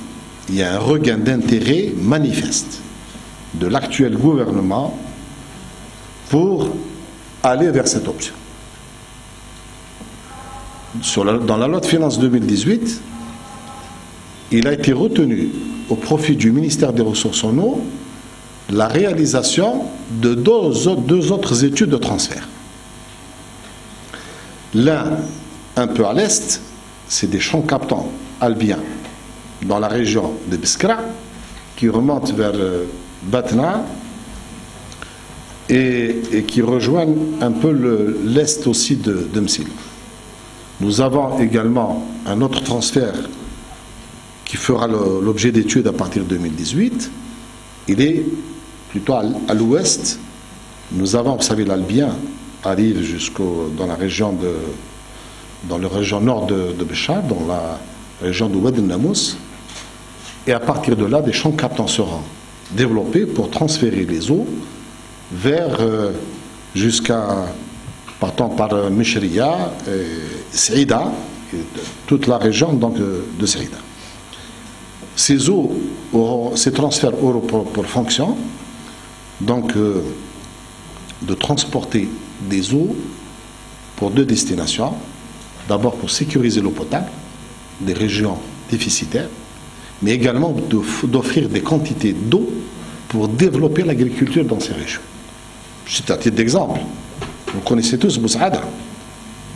Il y a un regain d'intérêt manifeste de l'actuel gouvernement pour aller vers cette option. Dans la loi de finances 2018, il a été retenu au profit du ministère des Ressources en eau la réalisation de 2 autres études de transfert. L'un, un peu à l'est, c'est des champs captants albiens dans la région de Biskra qui remontent vers Batna et qui rejoignent un peu l'est aussi de Msil. Nous avons également un autre transfert qui fera l'objet d'études à partir de 2018. Il est plutôt à l'ouest. Nous avons, vous savez, l'Albien arrive dans la région nord de Béchar, dans la région de Oued el-Namous, et à partir de là, des champs captants seront développés pour transférer les eaux vers partant par Meshria, Saïda, toute la région donc, de Saïda. Ces transferts auront pour fonction donc de transporter des eaux pour 2 destinations. D'abord pour sécuriser l'eau potable des régions déficitaires, mais également d'offrir des quantités d'eau pour développer l'agriculture dans ces régions. C'est un titre d'exemple. Vous connaissez tous Boussaada.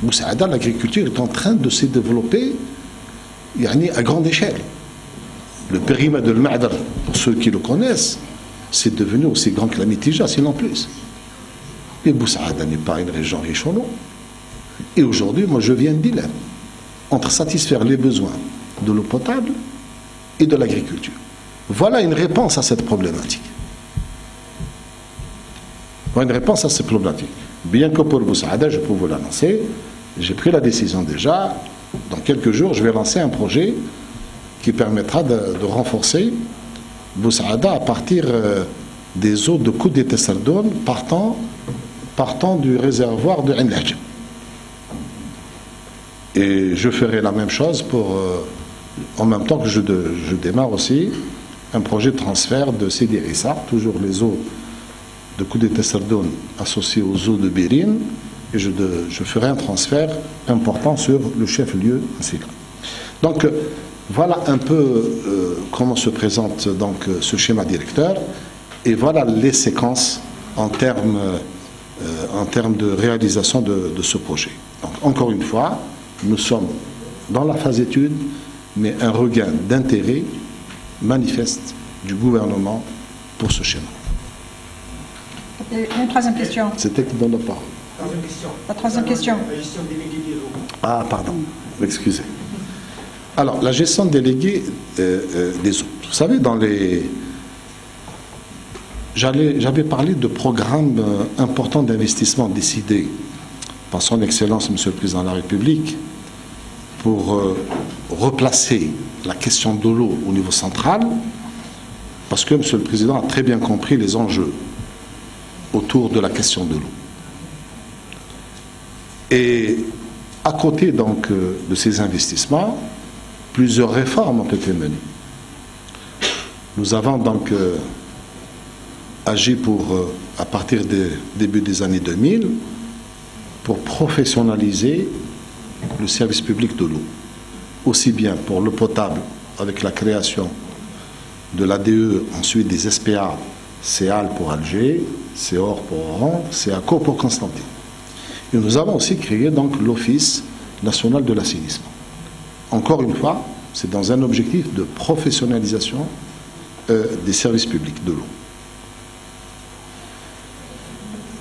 Boussaada, l'agriculture est en train de se développer à grande échelle. Le périmètre de l'Ma'dar, pour ceux qui le connaissent, c'est devenu aussi grand que la Mitija, sinon plus. Et Boussaada n'est pas une région riche en eau. Et aujourd'hui, moi, je viens de dilemme entre satisfaire les besoins de l'eau potable et de l'agriculture. Voilà une réponse à cette problématique. une réponse à ces problématiques. Bien que pour Boussaada, je peux vous l'annoncer, j'ai pris la décision déjà, dans quelques jours, je vais lancer un projet qui permettra de renforcer Boussaada à partir des eaux de Koud et Tessardoun partant du réservoir de Ain Lahj. Et je ferai la même chose pour, en même temps que je démarre aussi un projet de transfert de Sidi Issa, toujours les eaux de Koud et Tessardoun associées aux eaux de Birin, et je ferai un transfert important sur le chef-lieu. Donc voilà un peu comment se présente donc ce schéma directeur, et voilà les séquences en termes de réalisation de ce projet. Donc encore une fois, nous sommes dans la phase étude, mais un regain d'intérêt manifeste du gouvernement pour ce schéma. Et une troisième question. C'était qui donne la parole. La troisième question. La gestion déléguée des eaux. Ah, pardon, excusez. Alors, la gestion déléguée des eaux. Vous savez, j'avais parlé de programmes importants d'investissement décidés par son Excellence, Monsieur le Président de la République, pour replacer la question de l'eau au niveau central, parce que Monsieur le Président a très bien compris les enjeux autour de la question de l'eau. Et à côté donc de ces investissements, plusieurs réformes ont été menées. Nous avons donc agi à partir du début des années 2000, pour professionnaliser le service public de l'eau, aussi bien pour l'eau potable avec la création de l'ADE, ensuite des SPA, CEAL pour Alger, CEOR pour Oran, CEACO pour Constantine. Et nous avons aussi créé donc l'Office national de l'assainissement. Encore une fois, c'est dans un objectif de professionnalisation des services publics de l'eau.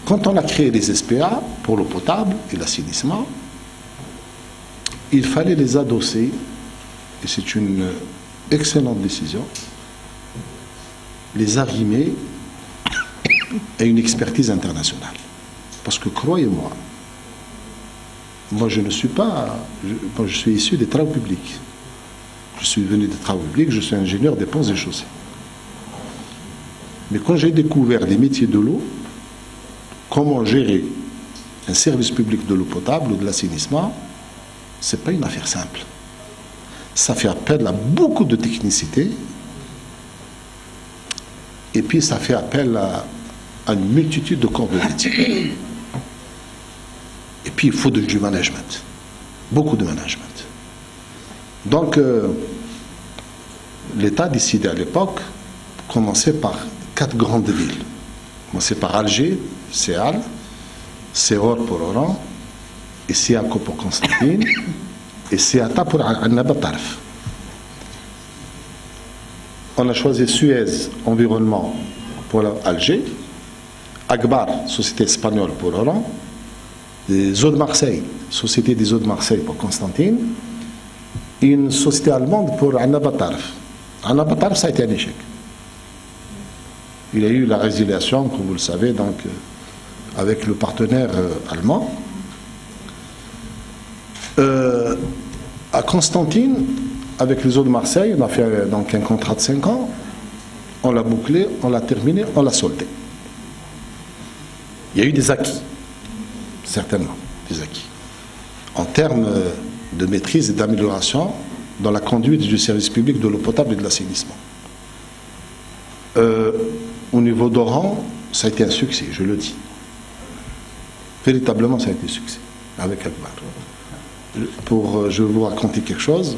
Quand on a créé les SPA pour l'eau potable et l'assainissement, il fallait les adosser, et c'est une excellente décision, les arrimer à une expertise internationale. Parce que croyez-moi, moi je ne suis pas, je suis issu des travaux publics. Je suis venu des travaux publics, je suis ingénieur des ponts et chaussées. Mais quand j'ai découvert les métiers de l'eau, comment gérer un service public de l'eau potable ou de l'assainissement, ce n'est pas une affaire simple. Ça fait appel à beaucoup de technicité, et puis ça fait appel à une multitude de corps de métier. Et puis il faut du management, beaucoup de management. Donc l'État a décidé à l'époque de commencer par 4 grandes villes. Commencer par Alger, CEAL, CEOR pour Oran, et CEACO pour Constantine, et CEATA pour Annaba Tarf. On a choisi Suez Environnement pour Alger, Akbar, Société espagnole pour Oran, les eaux de Marseille, Société des eaux de Marseille pour Constantine, et une société allemande pour Annaba Tarf. Annaba Tarf, ça a été un échec. Il y a eu la résiliation, comme vous le savez, donc, avec le partenaire allemand. À Constantine, avec les eaux de Marseille, on a fait donc un contrat de 5 ans. On l'a bouclé, on l'a terminé, on l'a soldé. Il y a eu des acquis, certainement, des acquis. En termes de maîtrise et d'amélioration dans la conduite du service public de l'eau potable et de l'assainissement. Au niveau d'Oran, ça a été un succès, je le dis. Véritablement, ça a été un succès, avec Akbar. Je vais vous raconter quelque chose.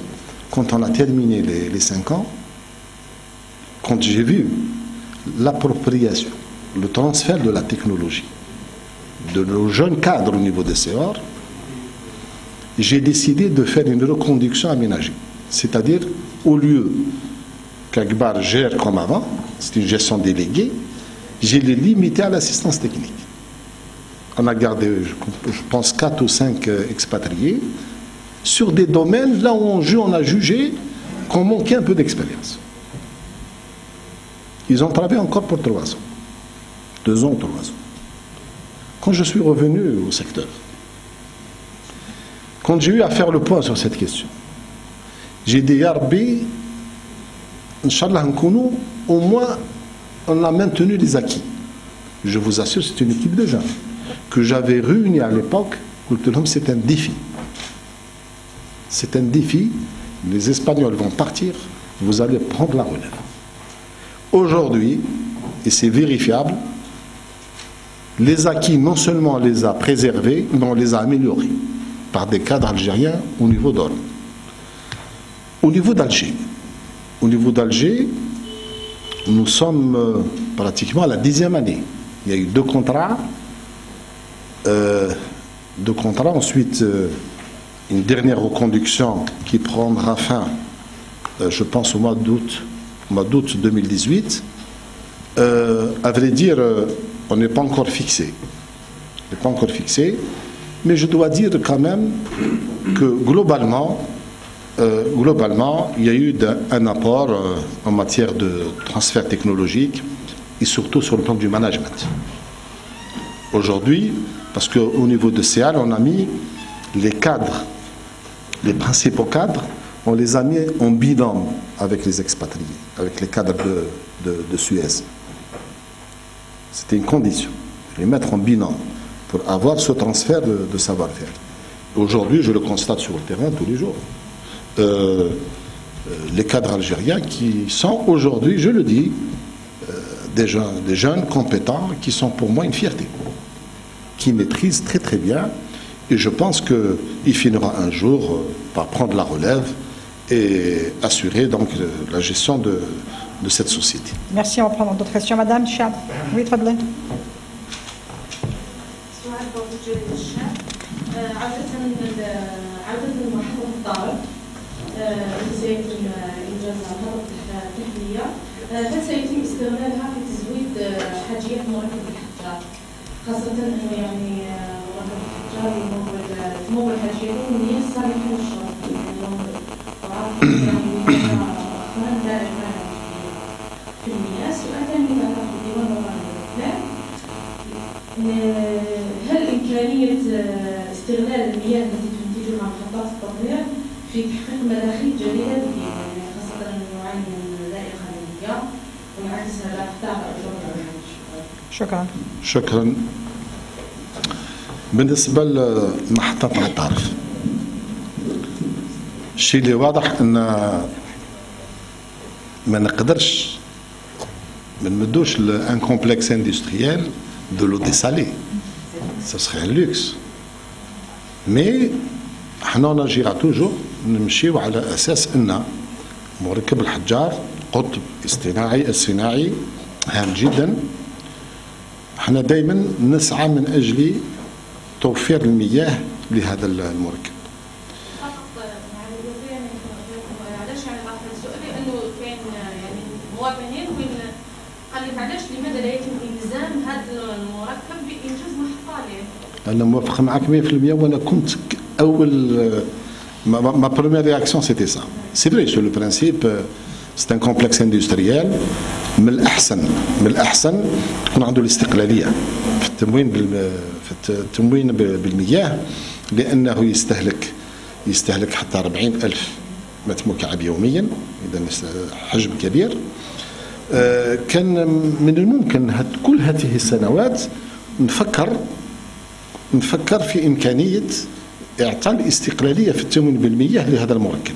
Quand on a terminé les 5 ans, quand j'ai vu l'appropriation, le transfert de la technologie de nos jeunes cadres au niveau des CEOR, j'ai décidé de faire une reconduction aménagée. C'est-à-dire, au lieu qu'Akbar gère comme avant, c'est une gestion déléguée, j'ai les limité à l'assistance technique. On a gardé, je pense, 4 ou 5 expatriés sur des domaines là où on a jugé qu'on manquait un peu d'expérience. Ils ont travaillé encore pour 3 ans. 2 ans ou 3 ans. quand je suis revenu au secteur, quand j'ai eu à faire le point sur cette question, j'ai dit Ya Rabbi, Inch'Allah nkounou, au moins on a maintenu les acquis. Je vous assure, c'est une équipe de jeunes que j'avais réunie à l'époque. C'est un défi. C'est un défi. Les Espagnols vont partir, vous allez prendre la relève. Aujourd'hui, et c'est vérifiable, les acquis, non seulement on les a préservés, mais on les a améliorés par des cadres algériens au niveau d'Or. Au niveau d'Alger, nous sommes pratiquement à la 10e année. Il y a eu 2 contrats. Ensuite une dernière reconduction qui prendra fin, je pense, au mois d'août 2018. À vrai dire, on n'est pas encore fixé. Mais je dois dire quand même que globalement, il y a eu un apport en matière de transfert technologique et surtout sur le plan du management. Aujourd'hui, parce qu'au niveau de CEAL, on a mis les cadres, les principaux cadres, on les a mis en binôme avec les expatriés, avec les cadres de Suez. C'était une condition, les mettre en binôme pour avoir ce transfert de savoir-faire. Aujourd'hui, je le constate sur le terrain tous les jours. Les cadres algériens qui sont aujourd'hui, je le dis, des jeunes compétents qui sont pour moi une fierté, qui maîtrisent très très bien, et je pense qu'il finira un jour par prendre la relève et assurer donc la gestion de cette société. Merci, on va prendre d'autres questions. Madame Chab, oui, très bien. هل سيتم استغلالها في تزويد حاجيات مركب الحجار، خاصة أنه يعني مركب الحجار يمول حاجياته ميسر لكل الشرط، يعني دائما في المياه. سؤال ثاني يتعلق بالديوان الوطني للإفلاك، هل إمكانية استغلال المياه التي تنتجها محطات التطهير في تحقيق مداخيل جديدة بالديوان، خاصة أنه يعاني من شكرا. بالنسبة لمحطة الطرف، الشيء اللي واضح أن ما نقدرش ما نمدوش لان كومبلكس اندستريال دو لو ديسالي، ça serait un luxe. مي حنا نجيرا توجور نمشيو على أساس أن مركب الحجار قطب الصناعي هام جدا. احنا دائما نسعى من اجل توفير المياه لهذا المركب. فقط يعني علاش يعني اخر سؤالي انه كاين يعني مواطنين وين قال لك علاش لماذا لا يتم الزام هذا المركب بانجاز محطه له؟ انا موافق معك 100% وانا كنت اول ma première réaction c'était ça. C'est vrai sur le principe. C'est un complexe industriel. من الأحسن تكون عنده الاستقلالية في التموين بالمياه، لأنه يستهلك حتى 40,000 متر مكعب يوميا، إذا حجم كبير. كان من الممكن كل هذه السنوات نفكر في إمكانية إعطاء الاستقلالية في التموين بالمياه لهذا المركب.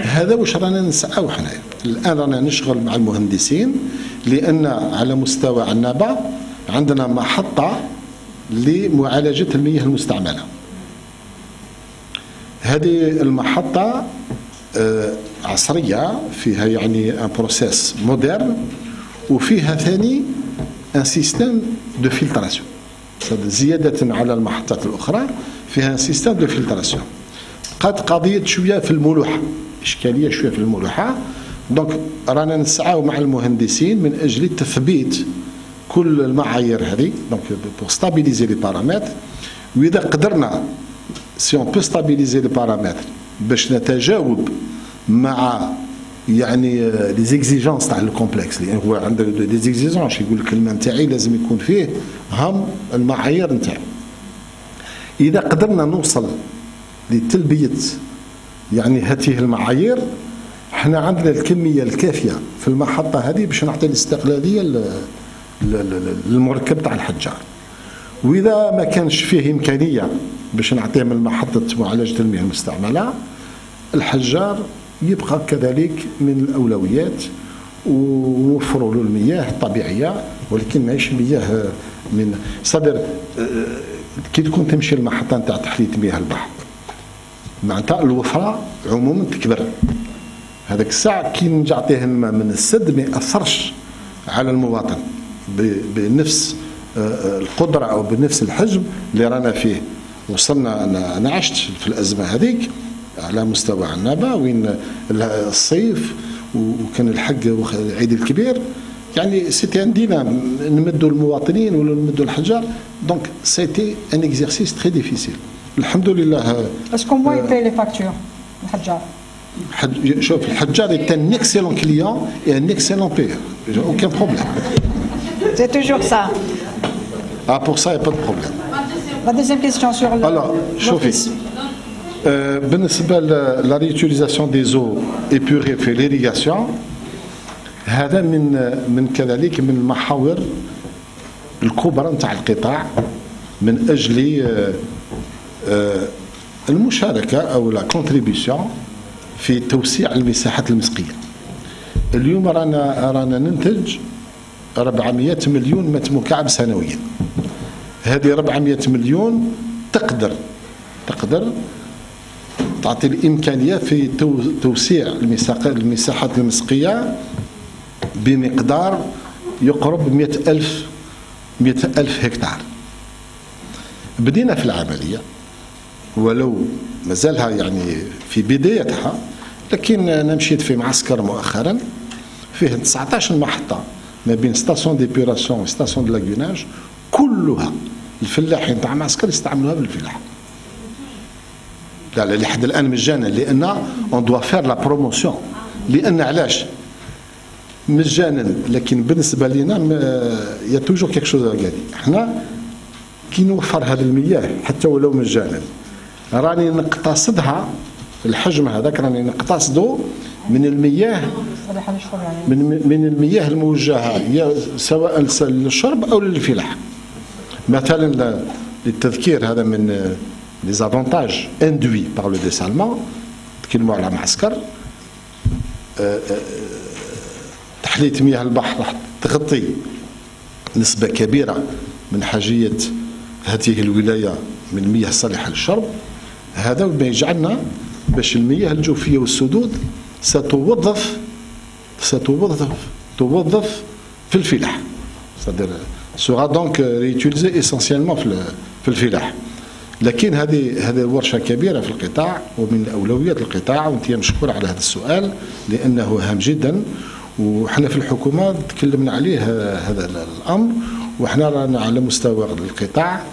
هذا واش رانا نسعاو حنايا. الان رانا نشتغل مع المهندسين، لان على مستوى عنابه عندنا محطه لمعالجه المياه المستعمله. هذه المحطه عصريه، فيها يعني ان بروسيس مودرن، وفيها ثاني ان سيستم دو فلتراسيون. زياده على المحطات الاخرى فيها ان سيستم دو فلتراسيون. قد قضيه شويه في الملوحه، إشكالية شوية في الملوحة. دونك رانا نسعاو مع المهندسين من أجل تثبيت كل المعايير هذه، دونك بور ستابيليزي لي بارامتر. وإذا قدرنا سي اون بو ستابيليزي لي بارامتر باش نتجاوب مع يعني لي زيكزيجونس تاع الكومبلكس، لان هو عنده دي زيكزيجونس. يقول لك الماء نتاعي لازم يكون فيه هم المعايير نتاعو. اذا قدرنا نوصل لتلبيه يعني هذه المعايير، احنا عندنا الكميه الكافيه في المحطه هذه باش نعطي الاستقلاليه للمركب تاع الحجار. واذا ما كانش فيه امكانيه باش نعطيه من محطه معالجه المياه المستعمله، الحجار يبقى كذلك من الاولويات، ووفروا له المياه الطبيعيه، ولكن ماهيش مياه من صدر. كي تكون تمشي المحطه نتاع تحليه مياه البحر، معناتها الوفره عموما تكبر. هذاك الساعه كي نجي نعطيه الماء من السد ما ياثرش على المواطن بنفس القدره او بنفس الحجم اللي رانا فيه. وصلنا، انا عشت في الازمه هذيك على مستوى عنابه، وين الصيف وكان الحق العيد الكبير، يعني سيتي عندنا نمدوا المواطنين ولا نمدوا الحجار. دونك سيتي ان اكزرسيس تري ديفيسيل. الحمد لله. اسكو موا يباي لي فاكتور الحجار؟ شوف، الحجار est un excellent client et un excellent payeur. Aucun problème. C'est toujours ça. Ah, pour ça, il n'y a pas de problème. La deuxième question sur le. Alors, chauffez. بالنسبة la réutilisation des eaux épurées في l'irrigation، هذا من كذلك من المحاور الكبرى نتاع القطاع من أجل المشاركة أو لا كونتريبيسيون في توسيع المساحات المسقية. اليوم رانا ننتج 400 مليون متر مكعب سنويا. هذه 400 مليون تقدر تعطي الإمكانية في توسيع المساحات المسقية بمقدار يقرب 100,000 هكتار. بدينا في العملية، ولو مازالها يعني في بدايتها، لكن أنا مشيت في معسكر مؤخرا فيه 19 محطة ما بين ستاسيون ديبيراسيون وستاسيون دو لاغوناج، كلها الفلاحين تاع معسكر يستعملوها بالفلاحة. لا لحد الآن مجانا، لأن اون دوا فير لا بروموسيون. لأن علاش مجانا؟ لكن بالنسبة لنا يا توجور كيك شوز غادي. احنا كي نوفر هذه المياه حتى ولو مجانا، راني نقتصدها الحجم هذاك، راني نقتصدو من المياه، من المياه الموجهة سواء للشرب أو للفلاحة. مثلا للتذكير، هذا من les avantages induits par le dessalement. تكلموا على معسكر تحلية مياه البحر راح تغطي نسبة كبيرة من حاجية هذه الولاية من المياه الصالحة للشرب. هذا ما يجعلنا باش المياه الجوفية والسدود ستوظف في الفلاح. sera donc réutilisée essentiellement في الفلاح. لكن هذه ورشة كبيرة في القطاع ومن أولويات القطاع، وأنت مشكور على هذا السؤال لأنه هام جدا، وحنا في الحكومة تكلمنا عليه هذا الأمر. وحنا رانا على مستوى القطاع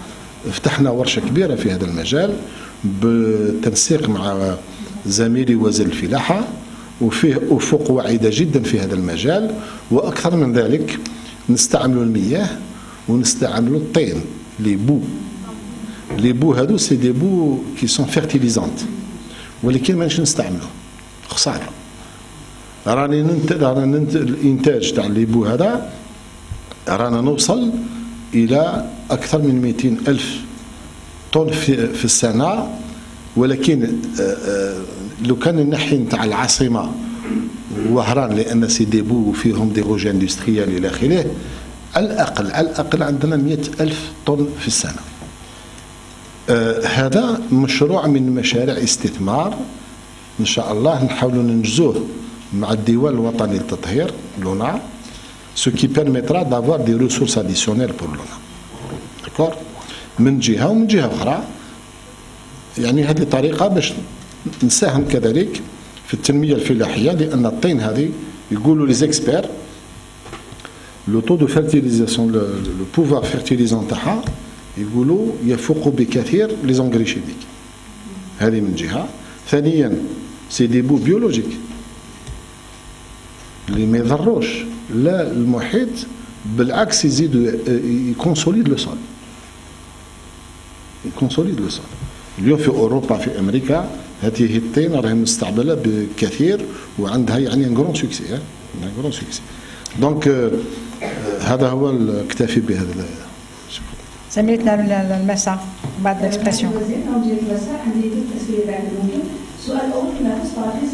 فتحنا ورشة كبيرة في هذا المجال بالتنسيق مع زميلي وزير الفلاحة، وفيه أفق واعدة جدا في هذا المجال. وأكثر من ذلك نستعملوا المياه ونستعملوا الطين، لي بو هادو سي دي بو كي سون فيرتيليزانت، ولكن مانيش نستعملوه، خساره. راني الانتاج تاع لي بو هذا رانا نوصل الى اكثر من 200,000 طن في السنه. ولكن لو كان الناحيه نتاع العاصمه وهران، لان سي دي بو فيهم دي روج اندستريال الى اخره، على الاقل عندنا 100,000 طن في السنه. هذا مشروع من مشاريع استثمار ان شاء الله نحاولوا ننجزوه مع الديوان الوطني للتطهير لونا، ce qui permettra d'avoir des ressources additionnelles pour l'ONA. D'accord؟ من جهه ومن جهه اخرى، يعني هذه طريقه باش نساهم كذلك في التنميه الفلاحيه، لان الطين هذه يقولوا لي زيكسبير لو طو دو فيرتيليزاسيون، لو بوفوار فيرتيليزون تاعها يقولوا يفوق بكثير لي زونغري شيميك. هذه من جهه. ثانيا سي دي بو بيولوجيك، اللي ما يضروش لا المحيط، بالعكس يزيدوا يكونسوليد لو سول، يكونسوليد لو سول. اليوم في اوروبا في امريكا هذه الطين راهي مستعمله بكثير وعندها يعني ان غران سوكسي، ان غران سوكسي. دونك هذا هو اكتفي بهذا. زميلتنا المساء بعد الاكسبرسيون. السؤال الاول فيما يخص تراخيص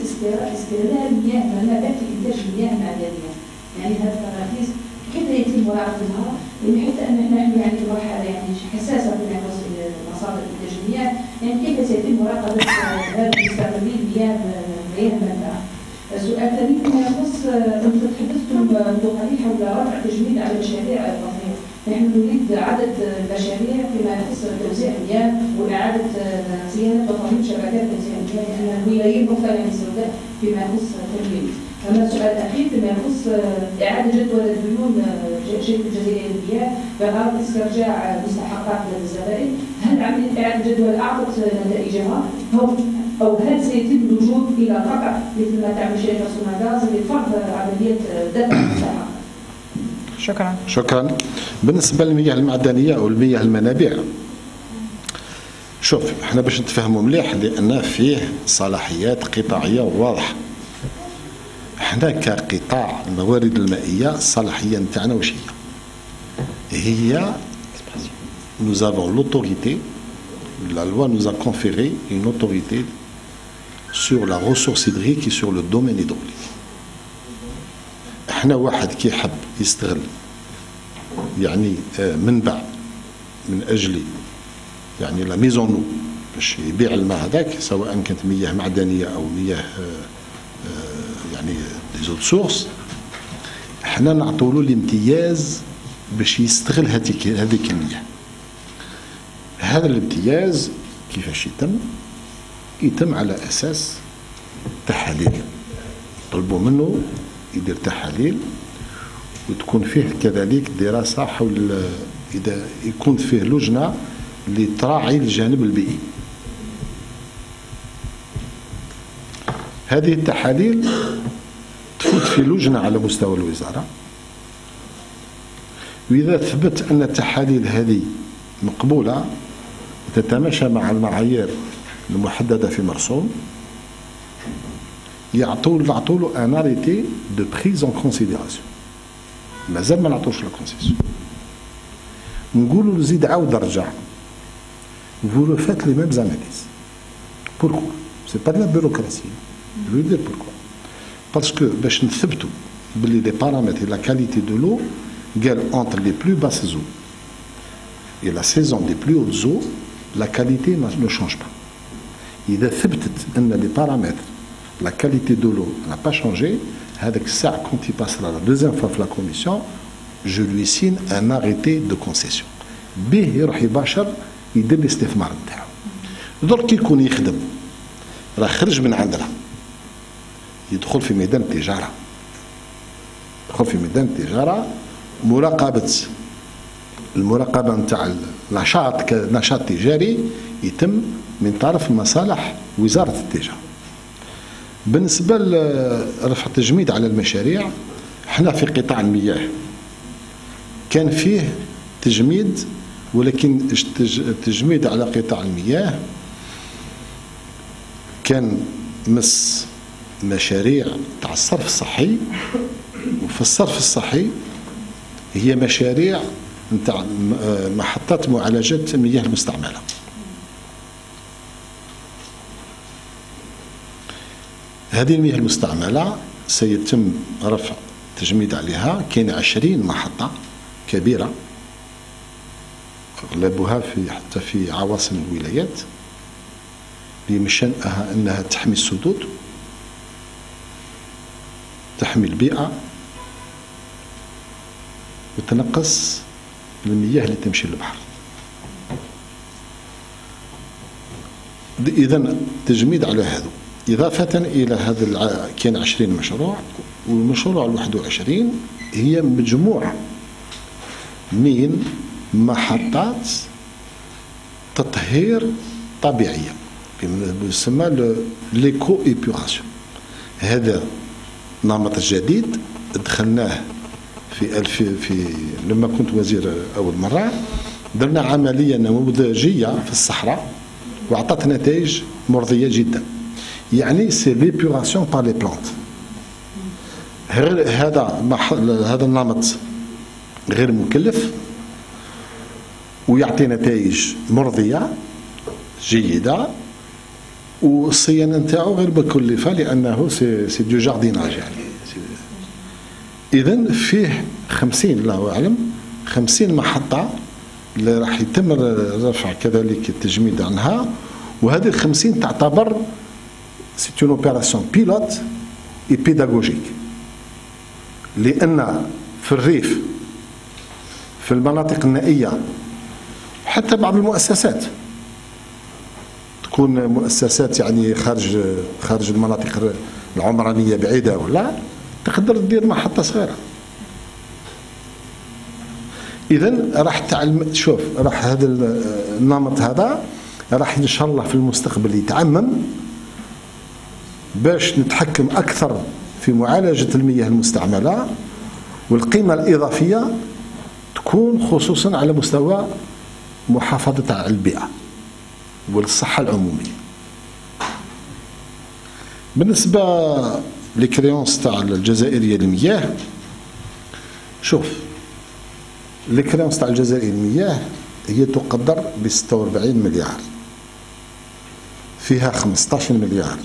استغلال المياه والمنابع في انتاج المياه المعدنيه. يعني هذه التراخيص كيف يتم مراقبتها؟ حتى ان نحن يعني مرحله يعني حساسه فيما يخص مصادر انتاج المياه، يعني كيف سيتم مراقبه هذا المستخدمين المياه المنبع؟ السؤال الثاني فيما يخص انتم تحدثتم منذ قليل حول رفع تجميد على مشاريع التطهير. نحن نريد عدد المشاريع فيما يخص توزيع المياه واعاده صيانه وترميم شبكات توزيع المياه، لان الولايات مختلفه سوداء فيما يخص الترميم. اما السؤال الاخير فيما يخص اعاده جدول الديون شركه الجزائريه للمياه بغرض استرجاع مستحقات الزبائن، هل عمليه اعاده جدول اعطت نتائجها؟ او هل سيتم اللجوء الى قطع مثل ما تعمل شركه سوناغاز لفرض عمليه دفع المستحقات؟ شكرا. بالنسبه للمياه المعدنيه او المياه المنابع، شوف احنا باش نتفاهموا مليح لان فيه صلاحيات قطاعيه واضحه. احنا كقطاع الموارد المائيه الصلاحيه نتاعنا واش هي؟ nous avons l'autorité, la loi nous a conféré une autorité sur la ressource hydrique et sur le domaine hydraulique. احنا واحد كي يحب يستغل يعني منبع من اجل يعني لا ميزون نو باش يبيع الماء هذاك، سواء كانت مياه معدنيه او مياه يعني دي زوت سورس، احنا نعطوا له الامتياز باش يستغل هذيك المياه. هذا الامتياز كيفاش يتم على اساس تحاليل، طلبوا منه يدير تحاليل وتكون فيه كذلك دراسة حول إذا يكون فيه لجنة اللي تراعي الجانب البيئي. هذه التحاليل تفوت في لجنة على مستوى الوزارة، وإذا ثبت أن التحاليل هذه مقبولة تتماشى مع المعايير المحددة في مرسوم، نعطوا له ان اريتي دو بريز اون كونسيديراسيون. مازال ما نعطوش لا كونسيسيون، نقولوا له زيد عاود رجع، vous refaites les mêmes analyses. Pourquoi? C'est pas de la bureaucratie. Je veux dire pourquoi. Parce que باش نثبتوا باللي les paramètres et la qualité de l'eau قال entre les plus basses eaux et la saison des plus hautes eaux la qualité ne change pas. إذا ثبتت أن les paramètres la qualité de l'eau n'a pas changé, avec ça, quand il passera la deuxième fois à la commission, je lui signe un arrêté de concession. به يروح يباشر يدير الاستثمار نتاعو. درك كي يكون يخدم راه خرج من عندنا يدخل في ميدان التجاره. يدخل في ميدان التجاره، المراقبه نتاع النشاط كنشاط تجاري يتم من طرف مصالح وزاره التجاره. بالنسبة لرفع التجميد على المشاريع، احنا في قطاع المياه كان فيه تجميد، ولكن التجميد على قطاع المياه كان مس مشاريع تاع الصرف الصحي، وفي الصرف الصحي هي مشاريع نتاع محطات معالجة المياه المستعملة. هذه المياه المستعملة سيتم رفع تجميد عليها. كاين 20 محطة كبيرة أغلبها حتى في عواصم الولايات اللي من شأنها أنها تحمي السدود، تحمي البيئة، وتنقص المياه اللي تمشي للبحر. إذن تجميد على هذا. إضافة إلى هذا كان 20 مشروع، والمشروع 21 هي مجموعة من محطات تطهير طبيعية يسمى ليكو إيبوراسيون. هذا النمط الجديد دخلناه في لما كنت وزير أول مرة، درنا عملية نموذجية في الصحراء وأعطت نتائج مرضية جدا. يعني سي ليبوراسيون بار لي بلانت. هذا النمط غير مكلف ويعطي نتائج مرضية جيدة، والصيانة نتاعو غير مكلفة لأنه سي دو جارديناج. يعني إذن فيه 50 الله أعلم 50 محطة اللي راح يتم رفع كذلك التجميد عنها، وهذه 50 تعتبر سي اون اوبيراسيون بيلوت اي بيداغوجيك، لأن في الريف في المناطق النائية حتى بعض المؤسسات تكون مؤسسات يعني خارج المناطق العمرانية بعيدة ولا تقدر تدير محطة صغيرة. إذن راح تعلم. شوف راح هذا النمط هذا راح إن شاء الله في المستقبل يتعمم باش نتحكم أكثر في معالجة المياه المستعملة، والقيمة الإضافية تكون خصوصا على مستوى محافظة على البيئة والصحة العمومية. بالنسبة لكريونس تاع الجزائرية للمياه، شوف الكريونس تاع الجزائر للمياه هي تقدر ب 46 مليار، فيها 15 مليار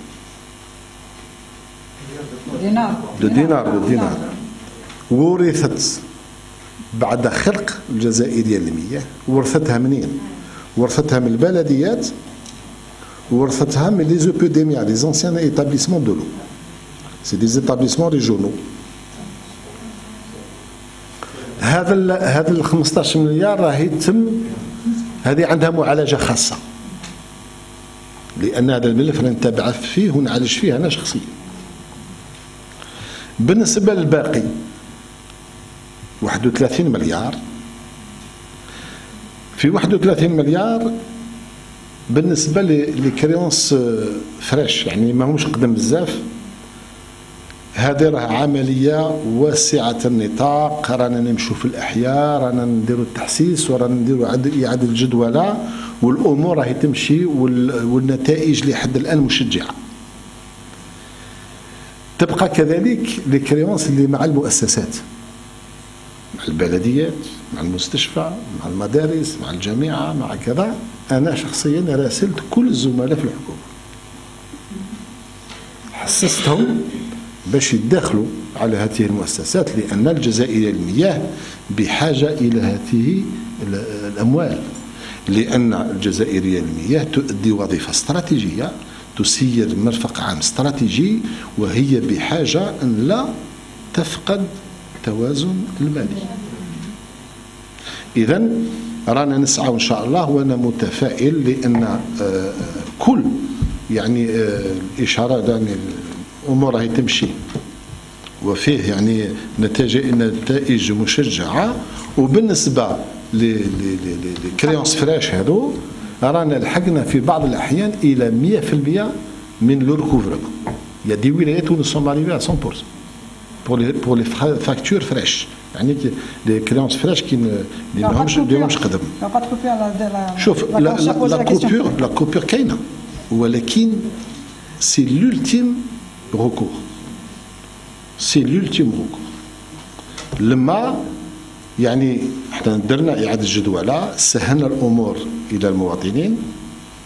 دينار ورثت بعد خلق الجزائرية للمياه. ورثتها منين؟ ورثتها من البلديات، ورثتها من لي زوبوديميا لي زونسيان ايتابليسمون دو لو، سي دي ايتابليسمون ريجونو. هذا ال 15 مليار راهي يتم، هذه عندها معالجة خاصة، لأن هذا الملف رانا نتابع فيه ونعالج فيه أنا شخصيا. بالنسبة للباقي 31 مليار، في 31 مليار بالنسبة لكريونس فريش يعني ما همش قدم بزاف، هذه راه عملية واسعة النطاق، رانا نمشوا في الأحياء، رانا نديروا التحسيس ورانا نديروا إعادة الجدولة، والأمور راهي تمشي والنتائج لحد الآن مشجعة. تبقى كذلك لكريونس اللي مع المؤسسات، مع البلديات، مع المستشفى، مع المدارس، مع الجامعة، مع كذا. أنا شخصيا راسلت كل الزملاء في الحكومة، حسستهم باش يدخلوا على هذه المؤسسات، لأن الجزائرية للمياه بحاجة إلى هذه الأموال، لأن الجزائرية للمياه تؤدي وظيفة استراتيجية، تسير مرفق عام استراتيجي، وهي بحاجة أن لا تفقد توازن المالي. إذن رانا نسعى إن شاء الله، وأنا متفائل لأن كل يعني الإشارات يعني الأمور راهي تمشي وفيه يعني نتائج مشجعة. وبالنسبة لكريونس فريش هذو رانا لحقنا في بعض الأحيان إلى 100% من لو ريكوفرمون. Il y a des wilayات où nous sommes arrivés à 100% pour les factures fraîches، يعني les créances fraîches qui ماهمش قدم. شوف لا كوبير كاينة، ولكن سي لولتيم ريكور، سي لولتيم ريكور. لما يعني احنا درنا إعادة جدولة، سهلنا الأمور إلى المواطنين،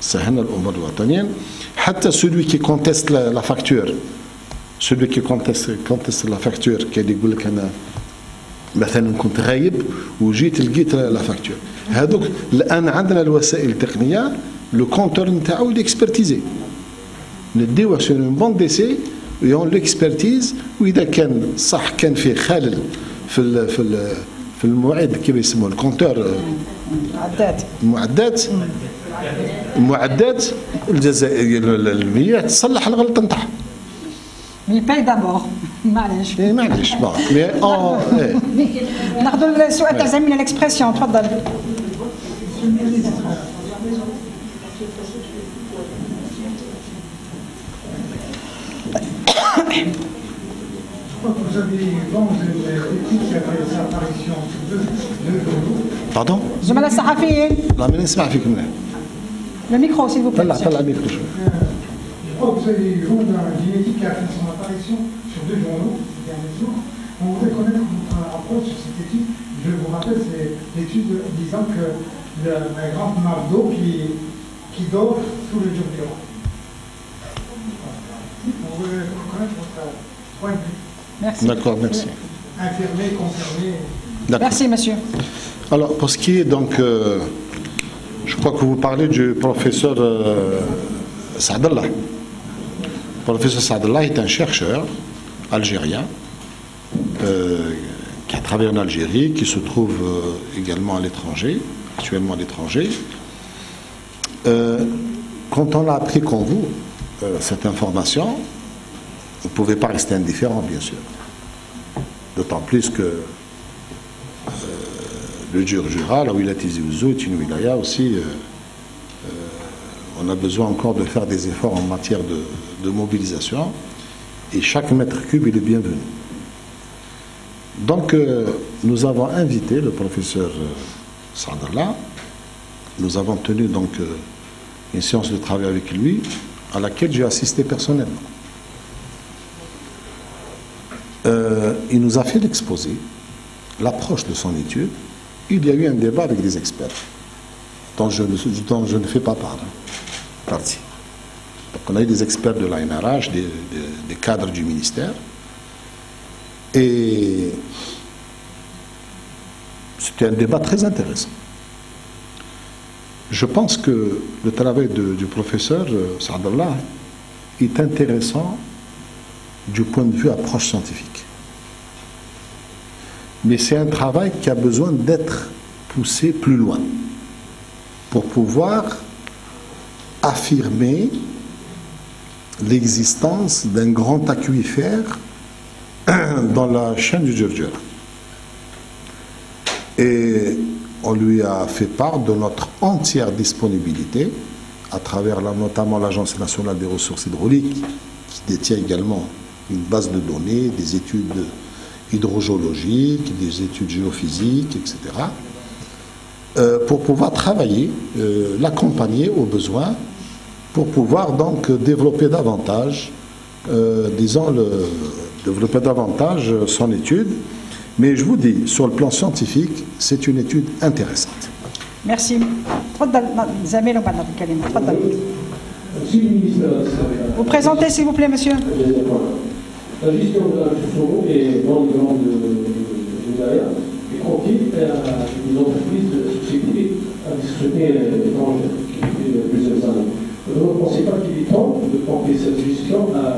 سهلنا الأمور للمواطنين. حتى celui qui conteste la facture، celui qui conteste la facture كان يقول لك أنا مثلا كنت غايب وجيت لقيت لا فاكتور، هذوك الآن عندنا الوسائل التقنية، لو كونتور نتاعو ليكسبرتيزي، نديوه سور اون بون ديسي ويون ليكسبرتيز، وإذا كان صح كان فيه خلل في الموعد كيف يسموه الكونتور، المعدات الجزائرية للمياه تصلح الغلطة نتاعها. مي باي دابور معليش معليش ناخذوا السؤال تاع زميلنا الاكسبرسيون. تفضل. crois que vous avez l'équipe qui a fait sa apparition sur deux journaux. Pardon? زملاء الصحفيين لا ما نسمع فيك منيح. le micro s'il vous plaît. طلع الميكرو شوي. Je crois que vous avez une équipe qui a fait son apparition sur deux journaux ces derniers jours. On voudrait connaître votre approche sur cette étude. Je vous rappelle, c'est l'étude disant que la grande marque d'eau qui dort sous le Djourdiro. On voudrait connaître votre point de vue. Merci. D'accord, merci. Infirmé, confirmé. Merci monsieur. Alors, pour ce qui est donc, je crois que vous parlez du professeur Saadallah. Le professeur Saadallah est un chercheur algérien qui a travaillé en Algérie, qui se trouve également à l'étranger, actuellement à l'étranger. Quand on a appris comme vous cette information, vous ne pouvez pas rester indifférent, bien sûr. D'autant plus que le Djourdjura, là où il a Tizi Ouzou, est une wilaya aussi. On a besoin encore de faire des efforts en matière de mobilisation. Et chaque mètre cube, il est bienvenu. Donc, nous avons invité le professeur Saadallah. Nous avons tenu donc une séance de travail avec lui, à laquelle j'ai assisté personnellement. Il nous a fait l'exposé, l'approche de son étude. Il y a eu un débat avec des experts, dont je ne fais pas partie. Donc on a eu des experts de l'ANRH, des cadres du ministère, et c'était un débat très intéressant. Je pense que le travail du professeur Saadallah est intéressant du point de vue approche scientifique. Mais c'est un travail qui a besoin d'être poussé plus loin pour pouvoir affirmer l'existence d'un grand aquifère dans la chaîne du Djourdjura. Et on lui a fait part de notre entière disponibilité à travers notamment l'Agence nationale des ressources hydrauliques, qui détient également une base de données, des études hydrogéologiques, des études géophysiques, etc., pour pouvoir travailler, l'accompagner aux besoins, pour pouvoir donc développer davantage, développer davantage son étude. Mais je vous dis, sur le plan scientifique, c'est une étude intéressante. Merci. Vous présentez s'il vous plaît, monsieur. La gestion de la Kosovo est dans le grand de Wilaya est confiée à une entreprise de société à des sociétés étrangères qui fait plusieurs années. Vous ne pensez pas qu'il est temps de confier cette gestion à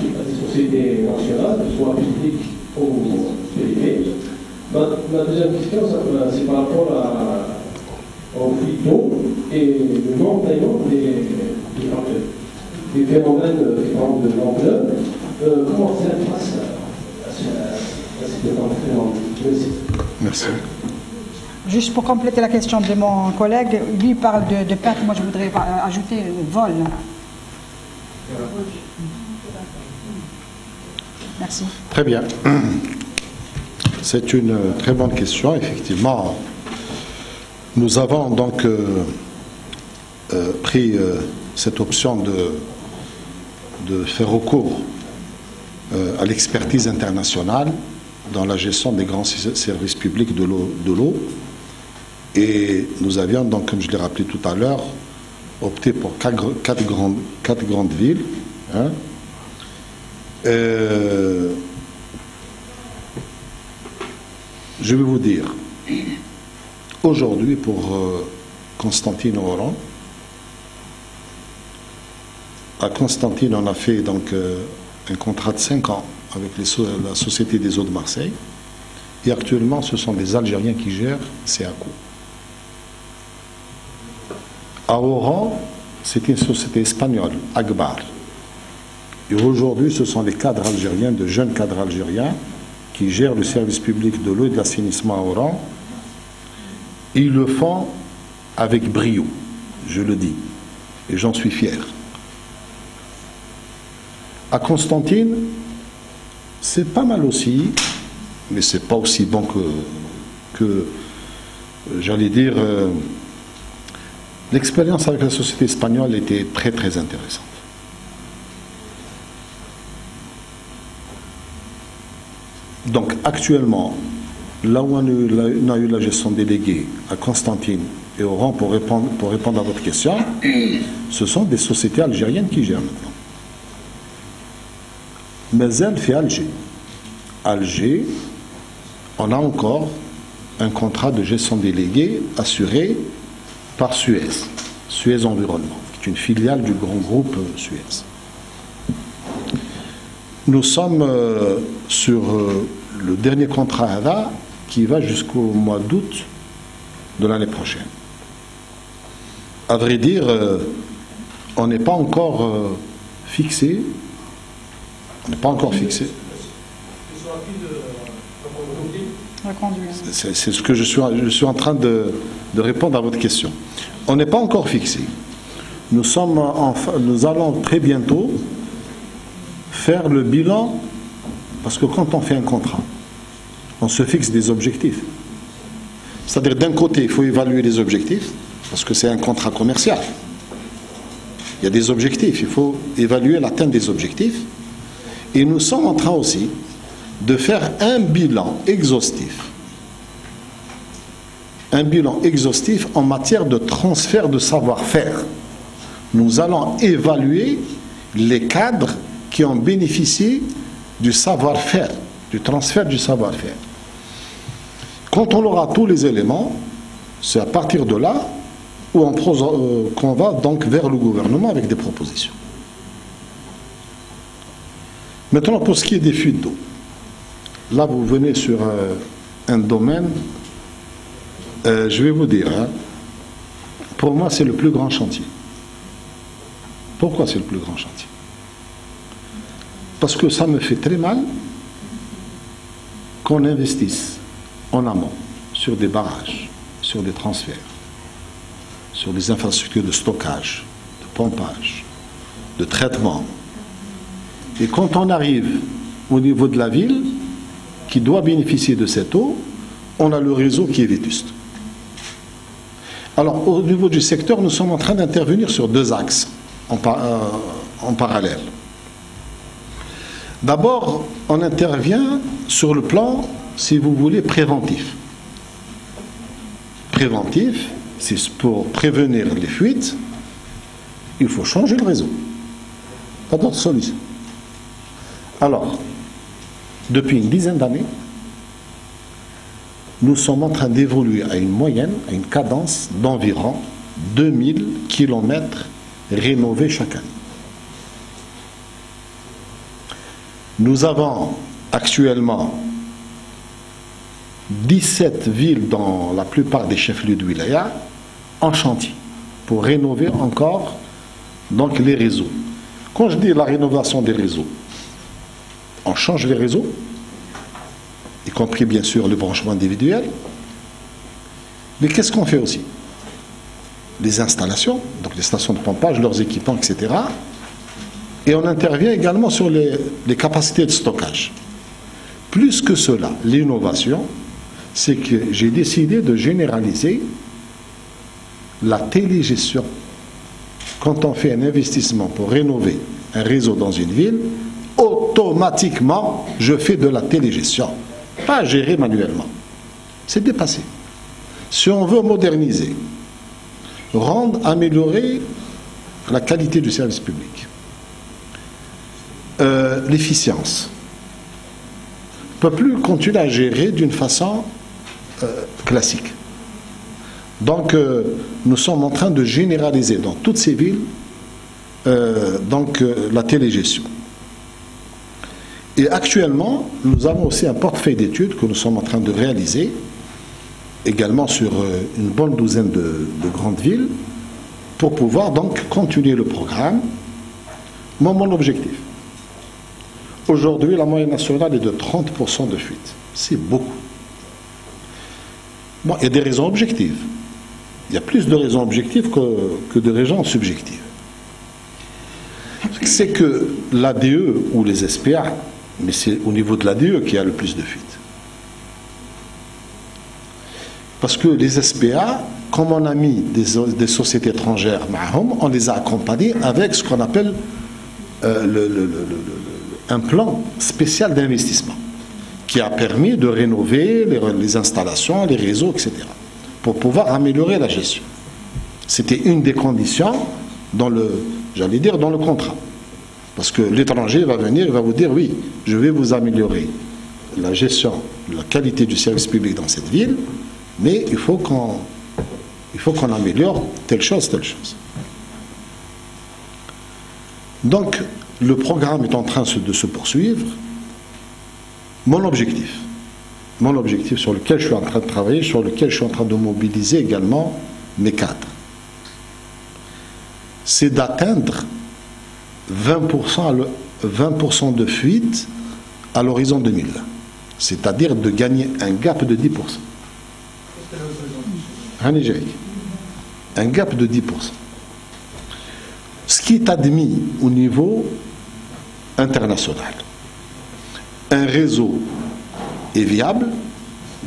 des sociétés nationales, soit publiques ou privées? Ma deuxième question, c'est par rapport au flux d'eau et le non-paiement des phénomènes qui prennent de l'ampleur. Comment faire face à ces phénomènes? Merci. Juste pour compléter la question de mon collègue, lui parle de perte, moi je voudrais ajouter vol. Merci. Très bien. C'est une très bonne question, effectivement. Nous avons donc pris cette option de faire recours à l'expertise internationale dans la gestion des grands services publics de l'eau. Et nous avions donc, comme je l'ai rappelé tout à l'heure, opté pour quatre grandes villes. Hein. Je vais vous dire, aujourd'hui pour Constantine Oran, à Constantine on a fait donc un contrat de 5 ans avec la Société des eaux de Marseille, et actuellement ce sont des Algériens qui gèrent CEACO. À Oran, c'est une société espagnole, Agbar. Et aujourd'hui, ce sont des cadres algériens, de jeunes cadres algériens, qui gèrent le service public de l'eau et de l'assainissement à Oran. Ils le font avec brio, je le dis, et j'en suis fier. À Constantine, C'est pas mal aussi, mais c'est pas aussi bon que j'allais dire, l'expérience avec la société espagnole était très très intéressante. Donc actuellement, là où on a eu la gestion déléguée à Constantine et Oran pour répondre à votre question, ce sont des sociétés algériennes qui gèrent maintenant. Mais elle fait Alger. Alger, on a encore un contrat de gestion déléguée assuré par Suez, Suez Environnement, qui est une filiale du grand groupe Suez. Nous sommes sur le dernier contrat ADA qui va jusqu'au mois d'août de l'année prochaine. À vrai dire, on n'est pas encore fixé. On n'est pas encore fixé. C'est ce que je suis en train de répondre à votre question. On n'est pas encore fixé. Nous allons très bientôt faire le bilan, parce que quand on fait un contrat, on se fixe des objectifs. C'est-à-dire d'un côté, il faut évaluer les objectifs, parce que c'est un contrat commercial. Il y a des objectifs, il faut évaluer l'atteinte des objectifs. Et nous sommes en train aussi de faire un bilan exhaustif. Un bilan exhaustif en matière de transfert de savoir-faire. Nous allons évaluer les cadres qui ont bénéficié du savoir-faire, du transfert du savoir-faire. Quand on aura tous les éléments, c'est à partir de là où qu'on va donc vers le gouvernement avec des propositions. Maintenant, pour ce qui est des fuites d'eau, là vous venez sur un domaine, je vais vous dire, hein, pour moi c'est le plus grand chantier. Pourquoi c'est le plus grand chantier? Parce que ça me fait très mal qu'on investisse en amont sur des barrages, sur des transferts, sur des infrastructures de stockage, de pompage, de traitement. Et quand on arrive au niveau de la ville qui doit bénéficier de cette eau, on a le réseau qui est vétuste. Alors au niveau du secteur, nous sommes en train d'intervenir sur deux axes en parallèle. D'abord, on intervient sur le plan, si vous voulez, préventif. Préventif, c'est pour prévenir les fuites, il faut changer le réseau. Pas d'autre solution. Alors, depuis une dizaine d'années, nous sommes en train d'évoluer à une moyenne, à une cadence d'environ 2000 km rénovés chaque année. Nous avons actuellement 17 villes dans la plupart des chefs-lieux de wilaya en chantier pour rénover encore donc les réseaux. Quand je dis la rénovation des réseaux, on change les réseaux, y compris bien sûr le branchement individuel, mais qu'est-ce qu'on fait aussi? Les installations, donc les stations de pompage, leurs équipements, etc. Et on intervient également sur les capacités de stockage. Plus que cela, l'innovation, c'est que j'ai décidé de généraliser la télégestion. Quand on fait un investissement pour rénover un réseau dans une ville, automatiquement, je fais de la télégestion. Pas gérer manuellement. C'est dépassé. Si on veut moderniser, améliorer la qualité du service public, l'efficience, on ne peut plus continuer à gérer d'une façon classique. Donc, nous sommes en train de généraliser dans toutes ces villes la télégestion. Et actuellement, nous avons aussi un portefeuille d'études que nous sommes en train de réaliser, également sur une bonne douzaine de grandes villes, pour pouvoir donc continuer le programme. Moi, mon objectif, aujourd'hui, la moyenne nationale est de 30% de fuite. C'est beaucoup. Bon, il y a des raisons objectives. Il y a plus de raisons objectives que de raisons subjectives. C'est que l'ADE ou les SPA Mais c'est au niveau de l'ADE qu'il y a le plus de fuites. Parce que les SPA, comme on a mis des sociétés étrangères, on les a accompagnés avec ce qu'on appelle un plan spécial d'investissement qui a permis de rénover les installations, les réseaux, etc. pour pouvoir améliorer la gestion. C'était une des conditions dans le contrat. Parce que l'étranger va venir, il va vous dire, oui, je vais vous améliorer la gestion, la qualité du service public dans cette ville, mais il faut qu'on améliore telle chose, telle chose. Donc, le programme est en train de se poursuivre. Mon objectif sur lequel je suis en train de travailler, sur lequel je suis en train de mobiliser également mes cadres, c'est d'atteindre 20% de fuite à l'horizon 2020. C'est-à-dire de gagner un gap de 10%. Un gap de 10%. Ce qui est admis au niveau international. Un réseau est viable,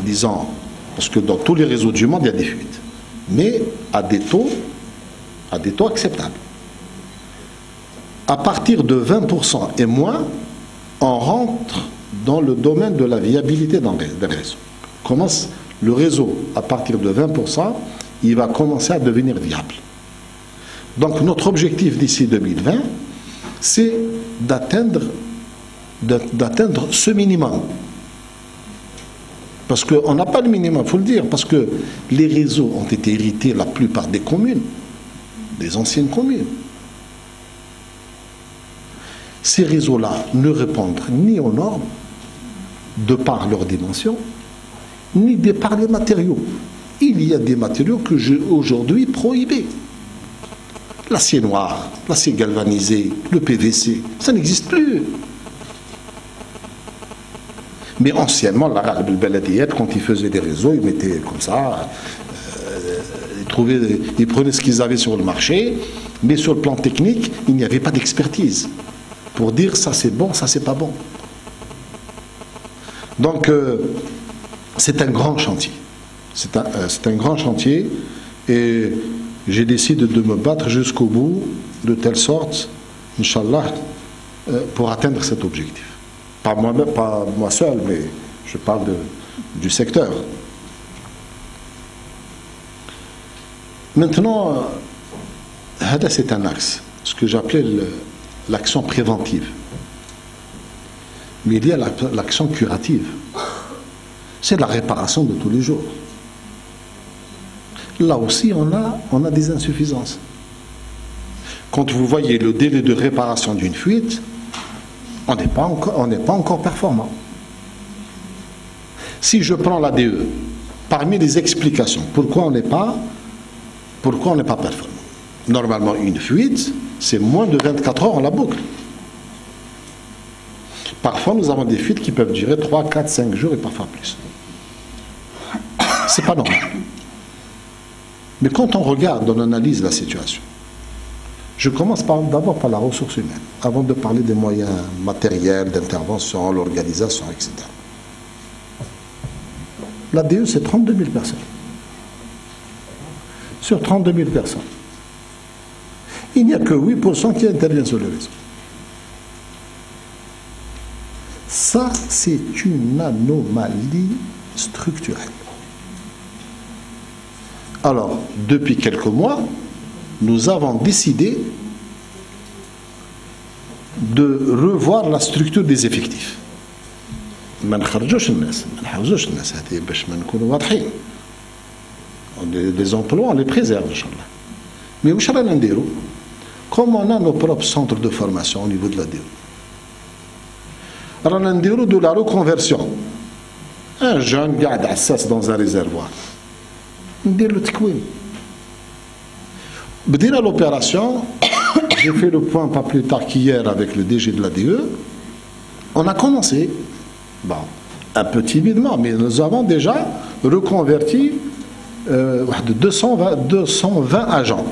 disons, parce que dans tous les réseaux du monde, il y a des fuites, mais à des taux acceptables. À partir de 20% et moins, on rentre dans le domaine de la viabilité des réseaux. Le réseau, à partir de 20%, il va commencer à devenir viable. Donc notre objectif d'ici 2020, c'est d'atteindre ce minimum. Parce qu'on n'a pas le minimum, il faut le dire, parce que les réseaux ont été hérités, la plupart des communes, des anciennes communes. Ces réseaux-là ne répondent ni aux normes, de par leur dimension, ni de par les matériaux. Il y a des matériaux que j'ai aujourd'hui prohibés. L'acier noir, l'acier galvanisé, le PVC, ça n'existe plus. Mais anciennement, l'arabe al-Baladiyat, quand ils faisaient des réseaux, ils mettaient comme ça, ils prenaient ce qu'ils avaient sur le marché, mais sur le plan technique, il n'y avait pas d'expertise pour dire ça c'est bon, ça c'est pas bon. Donc, c'est un grand chantier. C'est un grand chantier et j'ai décidé de me battre jusqu'au bout, de telle sorte, Inch'Allah, pour atteindre cet objectif. Pas moi seul, mais je parle du secteur. Maintenant, c'est un axe, ce que j'appelais l'action préventive. Mais il y a l'action curative. C'est la réparation de tous les jours. Là aussi, on a des insuffisances. Quand vous voyez le délai de réparation d'une fuite, on n'est pas encore performant. Si je prends l'ADE, parmi les explications, pourquoi on n'est pas performant? Normalement, une fuite, c'est moins de 24 heures, on la boucle. Parfois, nous avons des fuites qui peuvent durer 3, 4, 5 jours et parfois plus. C'est pas normal. Mais quand on regarde, on analyse la situation. Je commence d'abord par la ressource humaine, avant de parler des moyens matériels, d'intervention, l'organisation, etc. L'ADE, c'est 32 000 personnes. Sur 32 000 personnes, il n'y a que 8% qui interviennent sur le réseau. Ça, c'est une anomalie structurelle. Alors, depuis quelques mois, nous avons décidé de revoir la structure des effectifs. Les emplois, on les préserve, Inch'Allah. Mais où est-ce comme on a nos propres centres de formation au niveau de la DEO, on a de la reconversion. Un jeune garde assas dans un réservoir. ندير له تكوين. بدينا l'opération, j'ai fait le point pas plus tard qu'hier avec le DG de la DE. On a commencé, bon, un peu timidement, mais nous avons déjà reconverti 220 agents.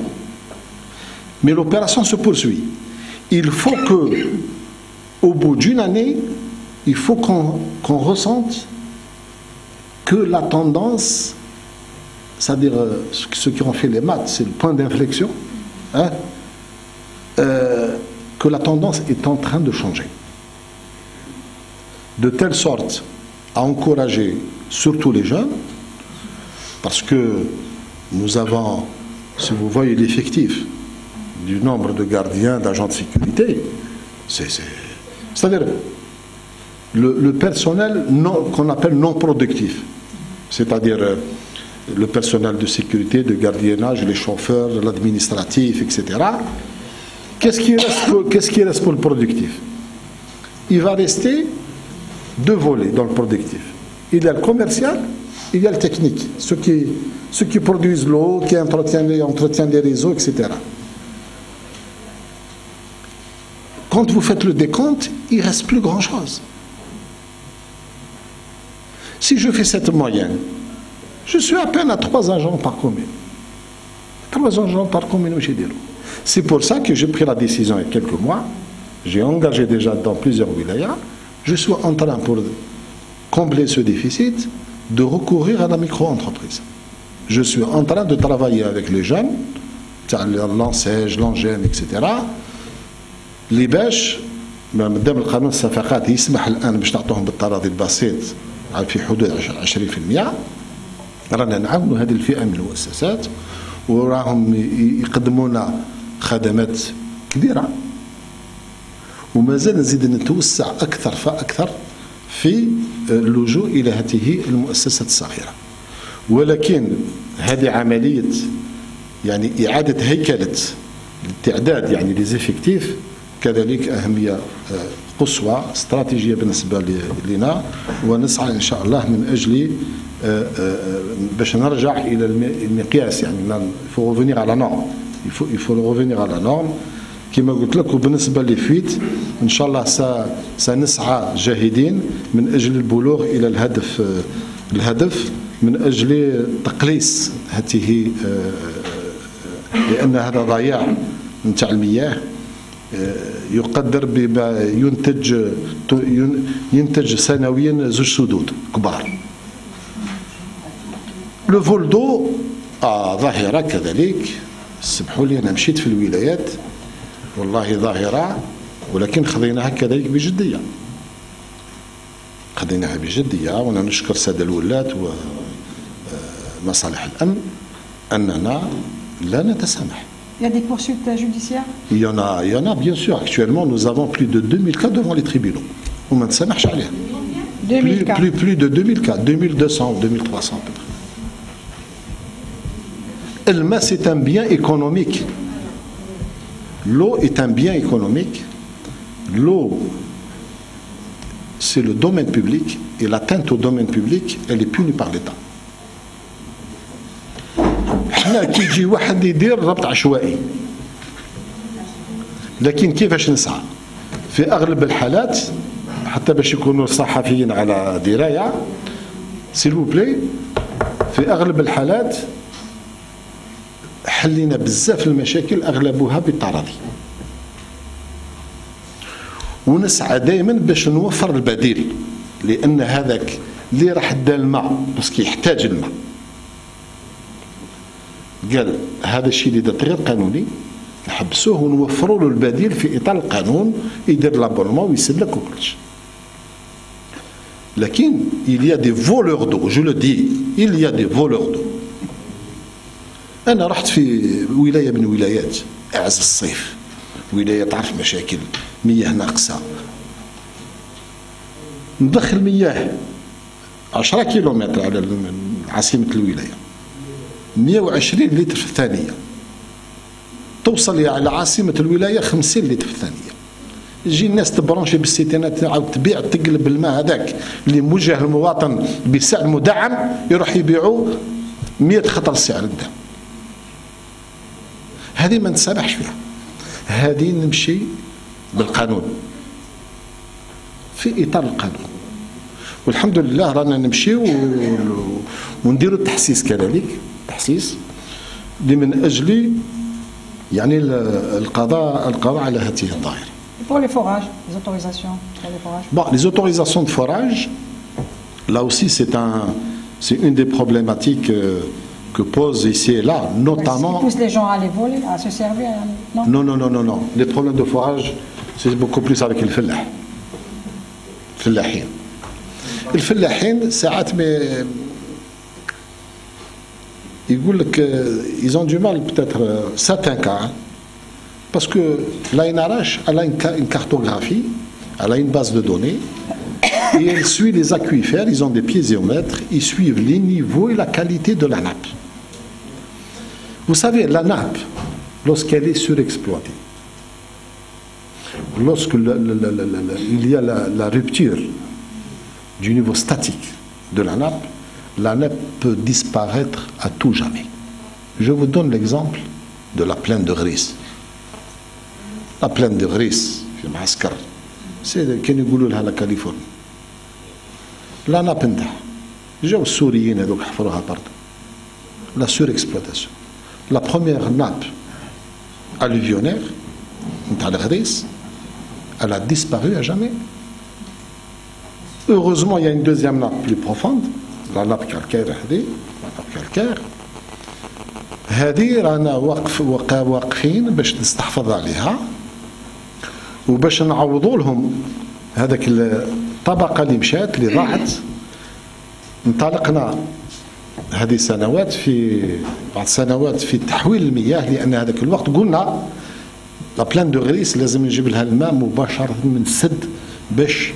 Mais l'opération se poursuit. Il faut que, au bout d'une année, il faut qu'on ressente que la tendance, c'est-à-dire ceux qui ont fait les maths, c'est le point d'inflexion, hein, que la tendance est en train de changer. De telle sorte à encourager surtout les jeunes, parce que nous avons, si vous voyez l'effectif du nombre de gardiens, d'agents de sécurité, c'est-à-dire le personnel qu'on appelle non productif, c'est-à-dire le personnel de sécurité, de gardiennage, les chauffeurs, l'administratif, etc. Qu'est-ce qui reste pour le productif? Il va rester deux volets dans le productif. Il y a le commercial, il y a le technique, ceux qui produisent l'eau, qui entretiennent les réseaux, etc. Quand vous faites le décompte, il ne reste plus grand-chose. Si je fais cette moyenne, je suis à peine à 3 agents par commune. 3 agents par commune au Gédélo. C'est pour ça que j'ai pris la décision il y a quelques mois. J'ai engagé déjà dans plusieurs wilayas. Je suis en train, pour combler ce déficit, de recourir à la micro-entreprise. Je suis en train de travailler avec les jeunes, l'ANSEJ, l'ANGEM, etc. اللي باش مادام القانون الصفقات يسمح الان باش نعطوهم بالتراضي البسيط في حدود 20%، رانا نعاونوا هذه الفئه من المؤسسات وراهم يقدمونا خدمات كبيره، ومازال نزيد نتوسع اكثر فاكثر في اللجوء الى هذه المؤسسات الصغيره. ولكن هذه عمليه يعني اعاده هيكله التعداد، يعني لي زيفيكتيف، كذلك أهمية قصوى استراتيجية بالنسبة لنا، ونسعى إن شاء الله من أجل باش نرجع إلى المقياس، يعني il faut revenir à la norme. Il faut revenir à la norme كما قلت لك. وبالنسبة لفيت إن شاء الله سنسعى جاهدين من أجل البلوغ إلى الهدف من أجل تقليص هذه، لأن هذا ضياع نتاع المياه يقدر بما ينتج سنويا 2 سدود كبار. لو فول دو ظاهرة كذلك، سمحوا لي أنا مشيت في الولايات والله ظاهرة، ولكن خذيناها كذلك بجدية، خذيناها بجدية. وأنا نشكر السادة الولاة ومصالح الأمن أننا لا نتسامح. Il y a des poursuites judiciaires? Il y en a bien sûr. Actuellement, nous avons plus de 2000 cas devant les tribunaux. On ne s'amarche rien. 2000 cas. Plus de 2000 cas, 2200 ou 2300 peut-être. Elma, c'est un bien économique. L'eau est un bien économique. L'eau, c'est le domaine public, et l'atteinte au domaine public, elle est punie par l'État. حنا كي يجي واحد يدير ربط عشوائي، لكن كيفاش نسعى؟ في اغلب الحالات حتى باش يكونوا الصحفيين على درايه، سيلو بلاي، في اغلب الحالات حلينا بزاف المشاكل اغلبها بالتراضي، ونسعى دائما باش نوفر البديل، لان هذاك اللي راح دا الماء باسكو يحتاج الماء، قال هذا الشيء اللي دار غير قانوني نحبسوه ونوفروا له البديل في اطار القانون، يدير لابونمون ويسلك وكلش. لكن il y a des voleurs d'eau, je le dis, il y a des voleurs d'eau. انا رحت في ولايه من ولايات اعز الصيف، ولايه تعرف مشاكل مياه ناقصه، ندخل مياه 10 كيلومتر على عاصمه الولايه، 120 لتر في الثانية، توصل على عاصمة الولاية 50 لتر في الثانية. يجي الناس تبرونشي بالسيتينات تعاود تبيع تقلب الماء هذاك اللي موجه للمواطن بسعر مدعم، يروح يبيعوا 100 خطر السعر قدام. هذه ما نتسامحش فيها، هذه نمشي بالقانون في إطار القانون، والحمد لله رانا نمشي ونديروا التحسيس كذلك، تحسيس من أجل يعني القضاء على هذه الظاهرة. Pour les forages, les autorisations pour les forages. Bon, les autorisations de forage, là aussi c'est une des problématiques que pose ici et là, notamment... Ça pousse les gens à les voler, à se servir, non? Non. Les problèmes de forage, c'est beaucoup plus avec le fellah. Le fellahin, ساعات mais ils ont du mal peut-être certains cas parce que l'ANRH elle a une cartographie, elle a une base de données et elle suit les aquifères, ils ont des piézomètres, ils suivent les niveaux et la qualité de la nappe. Vous savez, la nappe, lorsqu'elle est surexploitée, lorsque il y a la rupture du niveau statique de la nappe peut disparaître à tout jamais. Je vous donne l'exemple de la plaine de Gris. La plaine de Gris, c'est la Californie. La nappe, les Syriens la surexploitation. La première nappe alluvionnaire, elle a disparu à jamais. Heureusement, il y a une deuxième nappe plus profonde, la nappe calcaire. هذه رانا واقفين باش نستحفظ عليها وباش نعوضوا لهم هذاك الطبقه اللي مشات اللي ضاعت. انطلقنا هذه السنوات بعض السنوات في تحويل المياه لان هذاك الوقت قلنا لا بلان دو غريس لازم نجيب لها الماء مباشره من السد باش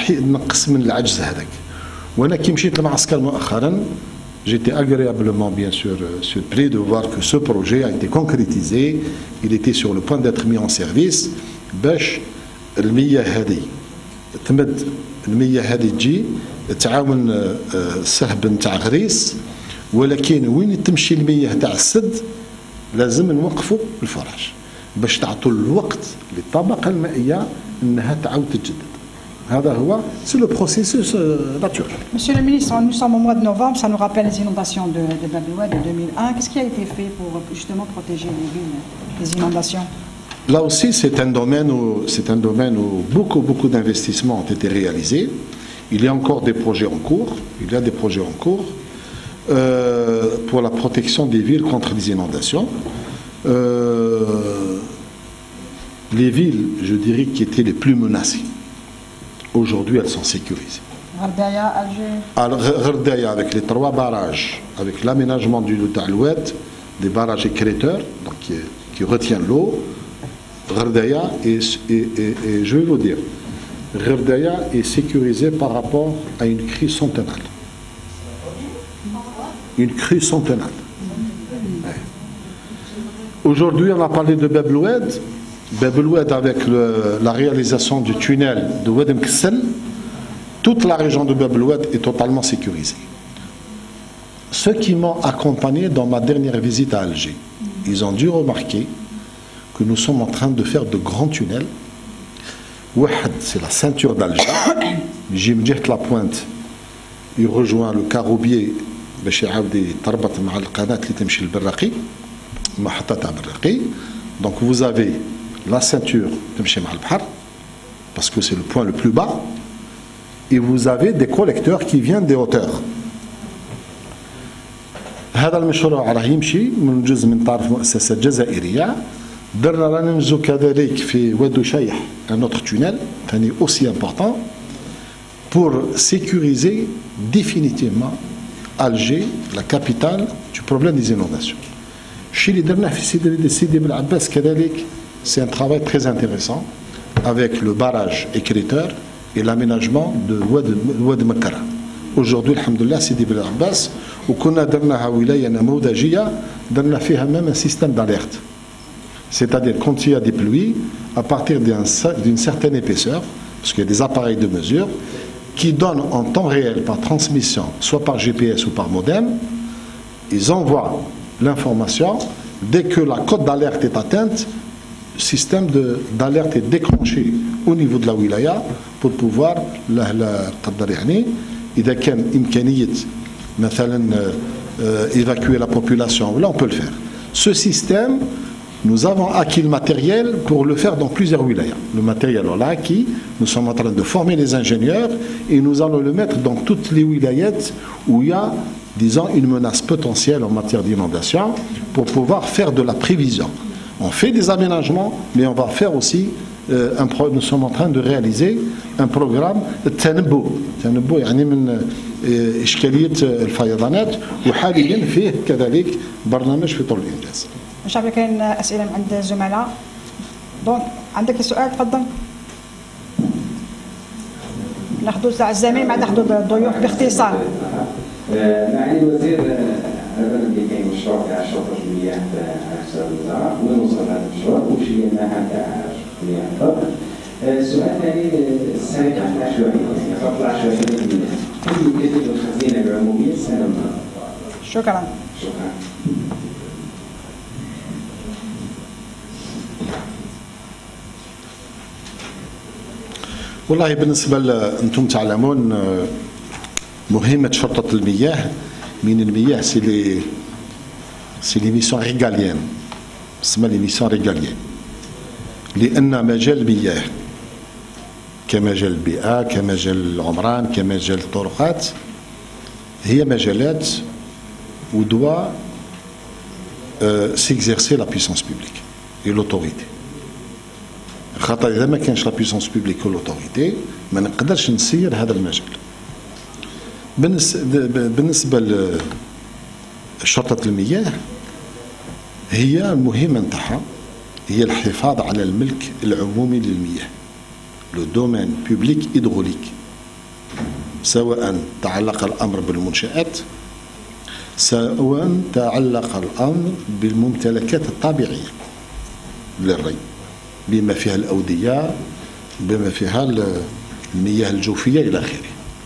نقص من العجز هذاك. وانا كي مشيت للمعسكر مؤخرا j'étais agréablement bien sûr surpris de voir que ce projet a été concrétisé, il était sur le point d'être mis en service باش المياه هذه تمد المياه هذه تجي تعاون السحب نتاع غريس ولكن وين تمشي المياه تاع السد لازم نوقفوا الفراج باش تعطوا الوقت للطبقه المائيه انها تعاود تتجدد. C'est le processus naturel. Monsieur le ministre, nous sommes au mois de novembre, ça nous rappelle les inondations de Bab el Oued de 2001. Qu'est-ce qui a été fait pour justement protéger les villes des inondations? Là aussi, c'est un domaine où beaucoup d'investissements ont été réalisés. Il y a encore des projets en cours. Pour la protection des villes contre les inondations. Les villes, je dirais, qui étaient les plus menacées. Aujourd'hui, elles sont sécurisées. Ghardaya, Alger. Alors, Ghardaya, avec les 3 barrages, avec l'aménagement du Talouet, des barrages écréteurs, donc qui retiennent l'eau, Ghardaya, et je vais vous dire, Ghardaya est sécurisé par rapport à une crue centennale. Une crue centennale. Ouais. Aujourd'hui, on a parlé de Bab el Oued. Bab el Oued avec la réalisation du tunnel de Oued Mkessel, toute la région de Bab el Oued est totalement sécurisée. Ceux qui m'ont accompagné dans ma dernière visite à Alger, ils ont dû remarquer que nous sommes en train de faire de grands tunnels. Ouahad, c'est la ceinture d'Alger. Jim Djeht la pointe, il rejoint le Caroubier, donc vous avez la ceinture parce que c'est le point le plus bas et vous avez des collecteurs qui viennent des hauteurs. هذا المشروع راه يمشي من جزء من طرف مؤسسة جزائرية. درنا رانا ننجزو كذلك في واد شايح un autre tunnel ثاني aussi important pour sécuriser définitivement Alger, la capitale du problème des inondations. Chez les درنا في Sidi Bel Abbas كذلك. C'est un travail très intéressant avec le barrage écréteur et l'aménagement de Oued Makara. Aujourd'hui, alhamdoulilah, Sidi Bel Abbas, où on a درناها ولاية نموذجية, درنا فيها même un système d'alerte. C'est-à-dire quand il y a des pluies, à partir d'une certaine épaisseur, parce qu'il y a des appareils de mesure, qui donnent en temps réel par transmission, soit par GPS ou par modem, ils envoient l'information. Dès que la cote d'alerte est atteinte, le système d'alerte est déclenché au niveau de la wilaya pour pouvoir إذا كان إمكانية مثلا évacuer la population, là on peut le faire. Ce système nous avons acquis le matériel pour le faire dans plusieurs wilayas. Le matériel, on l'a acquis, nous sommes en train de former les ingénieurs et nous allons le mettre dans toutes les wilayas où il y a, disons, une menace potentielle en matière d'inondation pour pouvoir faire de la prévision. On fait des aménagements, mais on va faire aussi, nous sommes en train de réaliser un programme تنبؤ يعني من إشكالية الفيضانات وحاليا فيه كذلك برنامج في طور الإنجاز. ان شاء الله كاين اسئله من عند الزملاء. دونك عندك سؤال تفضل. ناخذوا تاع الزميل بعد ناخذوا الضيوف باختصار. معالي الوزير، هذا اللي كاين مشروع تاع شرطه المياه على حساب الوزاره، وين وصل هذا المشروع وش هي المهام تاع المياه بالضبط؟ السؤال الثاني السرقه العشوائيه، يعني خط العشوائيه للمياه، هل يمكن الخزينه العموميه السنه؟ شكرا. شكرا. والله بالنسبة أنتم تعلمون مهمة شرطة المياه من المياه سي لي ميسيون ريغاليان، اسمها لي ميسيون ريغاليان، لأن مجال المياه كمجال البيئة كمجال العمران كمجال الطرقات هي مجالات ودوا سيكزيرسي لا بيسونس بوبليك اي لوتوريتي. خاطر اذا ما كانش لا بيسونس بوبليك ولوتوريتي ما نقدرش نسير هذا المجال. بالنسبه لشرطه المياه هي المهمه نتاعها هي الحفاظ على الملك العمومي للمياه، لو دومين بوبليك هيدروليك، سواء تعلق الامر بالمنشآت سواء تعلق الامر بالممتلكات الطبيعيه للري، بما فيها الأودية بما فيها المياه الجوفية إلى آخره.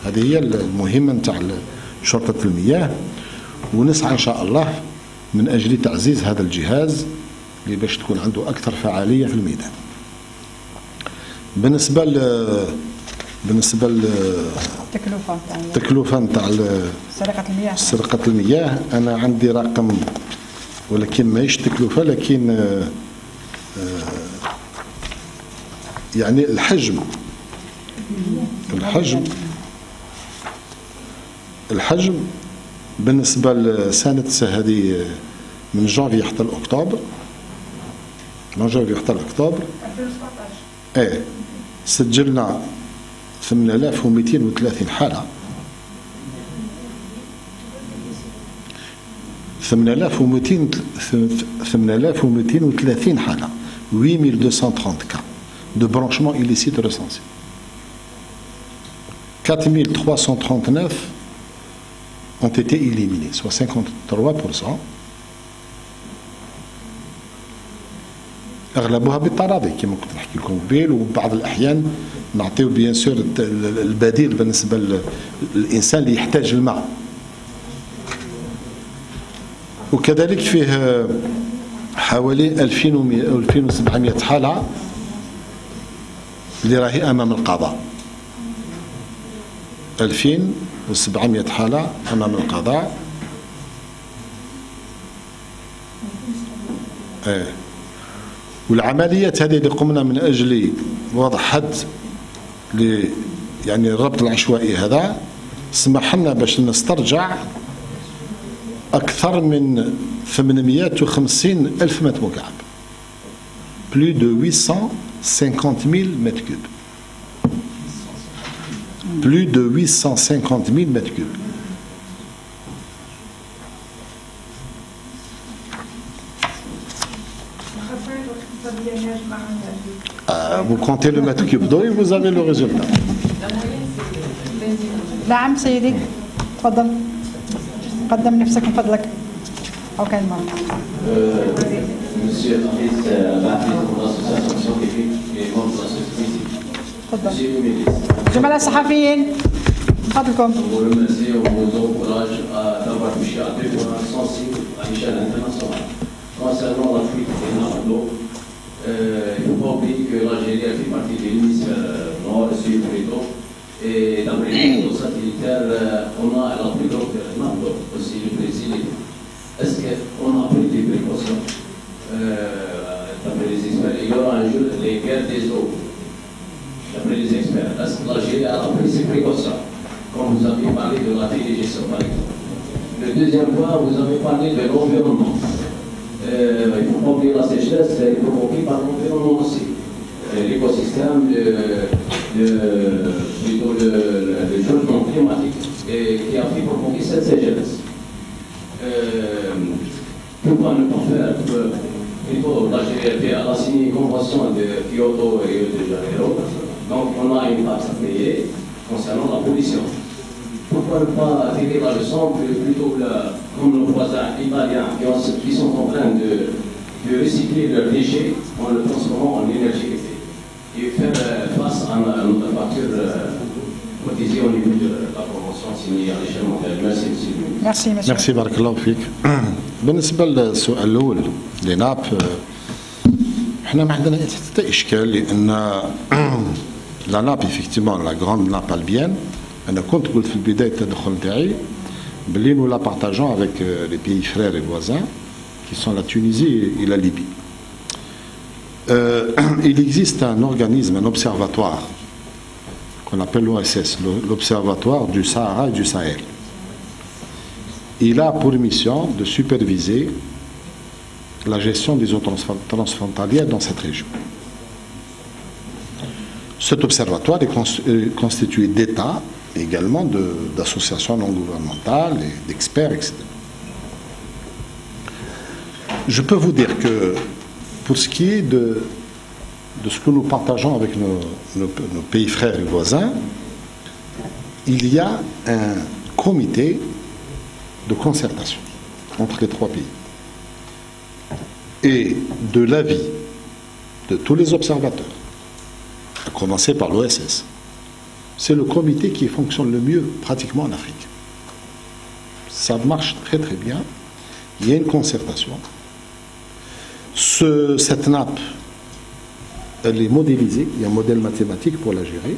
هذه هي المهمة نتاع شرطة المياه، ونسعى إن شاء الله من أجل تعزيز هذا الجهاز اللي باش تكون عنده أكثر فعالية في الميدان. بالنسبة التكلفة نتاع سرقة المياه أنا عندي رقم، ولكن ماهيش تكلفة، لكن يعني الحجم بالنسبة لسنة هذه من جانفي حتى أكتوبر، من جانفي حتى أكتوبر سجلنا 8230 حالة، 8230 حالة، 8230 cas de branchement illicite recensés. 4339 ont été éliminés, soit 53%. أغلبها بالتراضي كما كنت نحكي لكم قبل، وبعض الأحيان نعطيو بيان سور البديل بالنسبة للإنسان اللي يحتاج الماء. وكذلك فيه حوالي 2100 أو 2700 حالة اللي راهي أمام القضاء، 2700 حالة أمام القضاء. والعمليات هذه اللي قمنا من أجل وضع حد يعني الربط العشوائي هذا سمح لنا باش نسترجع أكثر من 850 ألف متر مكعب، plus de 850 000 mètres cubes. Plus de 850 000 mètres cubes. Vous comptez le mètre cube d'eau et vous avez le résultat. نعم سيدي تفضل قدم نفسك من فضلك أو كلمة. Monsieur l'artiste, l'artiste de l'association scientifique et membre de la société. Monsieur le ministre. زملاء الصحفيين فضلكم. On vous remercie, on vous encourage à d'avoir touché à des points sensibles à l'échelle internationale. Concernant la fuite des nappes d'eau, il ne faut pas oublier que l'Algérie a fait partie de l'hémisphère nord et sud de l'eau. Et d'après les photos satellitaires, on a la plus grande nappe d'eau, aussi le Brésil. Est-ce qu'on a pris des précautions l'ère des eaux, d'après les experts, l'Algérie a pris ses précautions, comme vous avez parlé de la télégestion par exemple. Le deuxième point, vous avez parlé de l'environnement. Il ne faut pas oublier la sécheresse, elle est provoquée par l'environnement aussi. L'écosystème, plutôt le changement climatique qui a fait provoquer cette sécheresse. Pourquoi ne pas faire plutôt l'Algérie a signé une convention de Kyoto et de Janeiro, donc on a une taxe à payer concernant la pollution. Pourquoi ne pas tirer la leçon plutôt comme nos voisins italiens qui sont en train de recycler leurs déchets en le transformant en énergie et faire face à notre facture cotisée au niveau de la convention signée à l'échelle mondiale. Merci, monsieur le ministre. Merci, monsieur. Merci, بارك الله فيك. بالنسبة للسؤال الأول لناب احنا ما عندنا حتى إشكال لأن لا ناب effectivement la grande nappe albienne أنا كنت قلت في البداية التدخل نتاعي باللي nous la partageons avec les pays frères et voisins qui sont la Tunisie et la Libye. Il existe un organisme, un observatoire qu'on appelle l'OSS, l'Observatoire du Sahara et du Sahel. Il a pour mission de superviser la gestion des eaux transfrontalières dans cette région. Cet observatoire est constitué d'États et également d'associations non gouvernementales et d'experts, etc. Je peux vous dire que pour ce qui est de ce que nous partageons avec nos pays frères et voisins, il y a un comité de concertation entre les trois pays. Et de l'avis de tous les observateurs, à commencer par l'OSS, c'est le comité qui fonctionne le mieux pratiquement en Afrique. Ça marche très très bien. Il y a une concertation. Cette nappe, elle est modélisée. Il y a un modèle mathématique pour la gérer.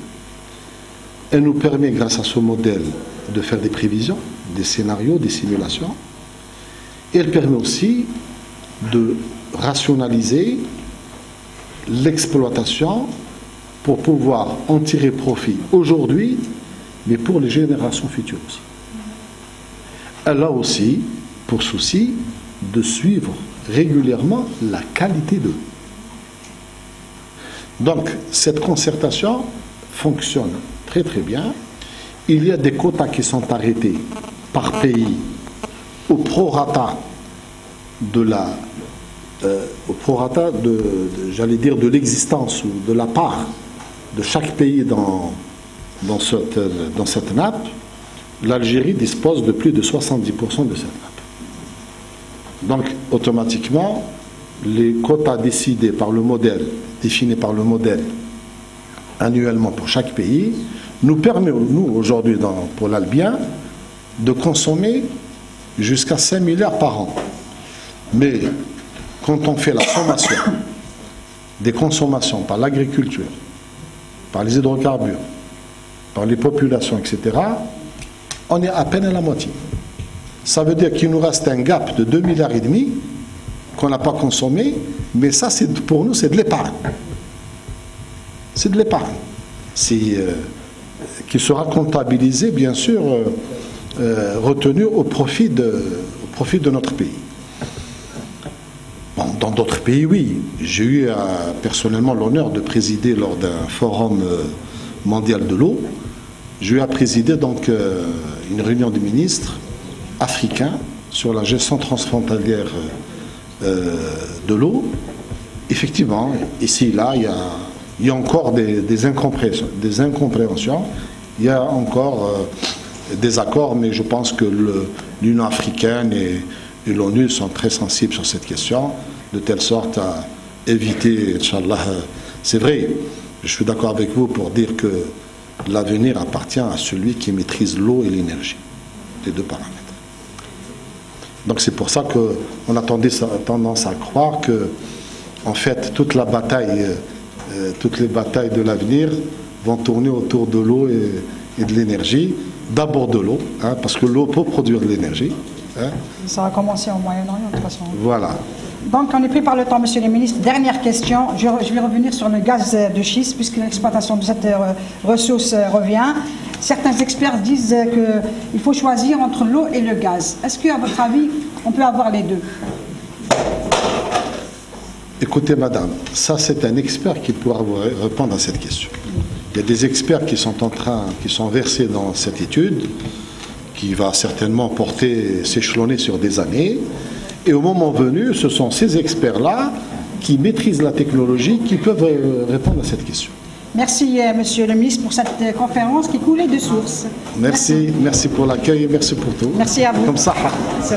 Elle nous permet, grâce à ce modèle, de faire des prévisions, des scénarios, des simulations. Et elle permet aussi de rationaliser l'exploitation pour pouvoir en tirer profit aujourd'hui, mais pour les générations futures aussi. Elle a aussi pour souci de suivre régulièrement la qualité d'eau. Donc, cette concertation fonctionne très très bien. Il y a des quotas qui sont arrêtés par pays au prorata j'allais dire, de l'existence ou de la part de chaque pays dans cette nappe. L'Algérie dispose de plus de 70% de cette nappe. Donc, automatiquement, les quotas décidés par le modèle, définis par le modèle annuellement pour chaque pays, nous permet, nous, aujourd'hui, pour l'Albien, de consommer jusqu'à 5 milliards par an. Mais quand on fait la sommation des consommations par l'agriculture, par les hydrocarbures, par les populations, etc., on est à peine à la moitié. Ça veut dire qu'il nous reste un gap de 2,5 milliards qu'on n'a pas consommé, mais ça, pour nous, c'est de l'épargne. C'est de l'épargne. Qui sera comptabilisé, bien sûr, retenu au profit de notre pays. Bon, dans d'autres pays, oui. J'ai eu personnellement l'honneur de présider lors d'un forum mondial de l'eau. J'ai eu à présider donc une réunion des ministres africains sur la gestion transfrontalière de l'eau. Effectivement, ici et là, il y a encore des incompréhensions, il y a encore des accords, mais je pense que l'Union africaine et l'ONU sont très sensibles sur cette question, de telle sorte à éviter, Inch'Allah. C'est vrai, je suis d'accord avec vous pour dire que l'avenir appartient à celui qui maîtrise l'eau et l'énergie, les deux paramètres. Donc c'est pour ça qu'on a tendance à croire que, en fait, toutes les batailles de l'avenir vont tourner autour de l'eau et de l'énergie. D'abord de l'eau, parce que l'eau peut produire de l'énergie. Ça a commencé au Moyen-Orient, de toute façon. Voilà. Donc, on est pris par le temps, monsieur le ministre. Dernière question. Je vais revenir sur le gaz de schiste, puisque l'exploitation de cette ressource revient. Certains experts disent qu'il faut choisir entre l'eau et le gaz. Est-ce qu'à votre avis, on peut avoir les deux? Écoutez, madame, ça c'est un expert qui pourra vous répondre à cette question. Il y a des experts qui sont versés dans cette étude, qui va certainement s'échelonner sur des années. Et au moment venu, ce sont ces experts-là qui maîtrisent la technologie qui peuvent répondre à cette question. Merci, monsieur le ministre, pour cette conférence qui coulait de source. Merci pour l'accueil et merci pour tout. Merci à vous. Comme ça. Merci.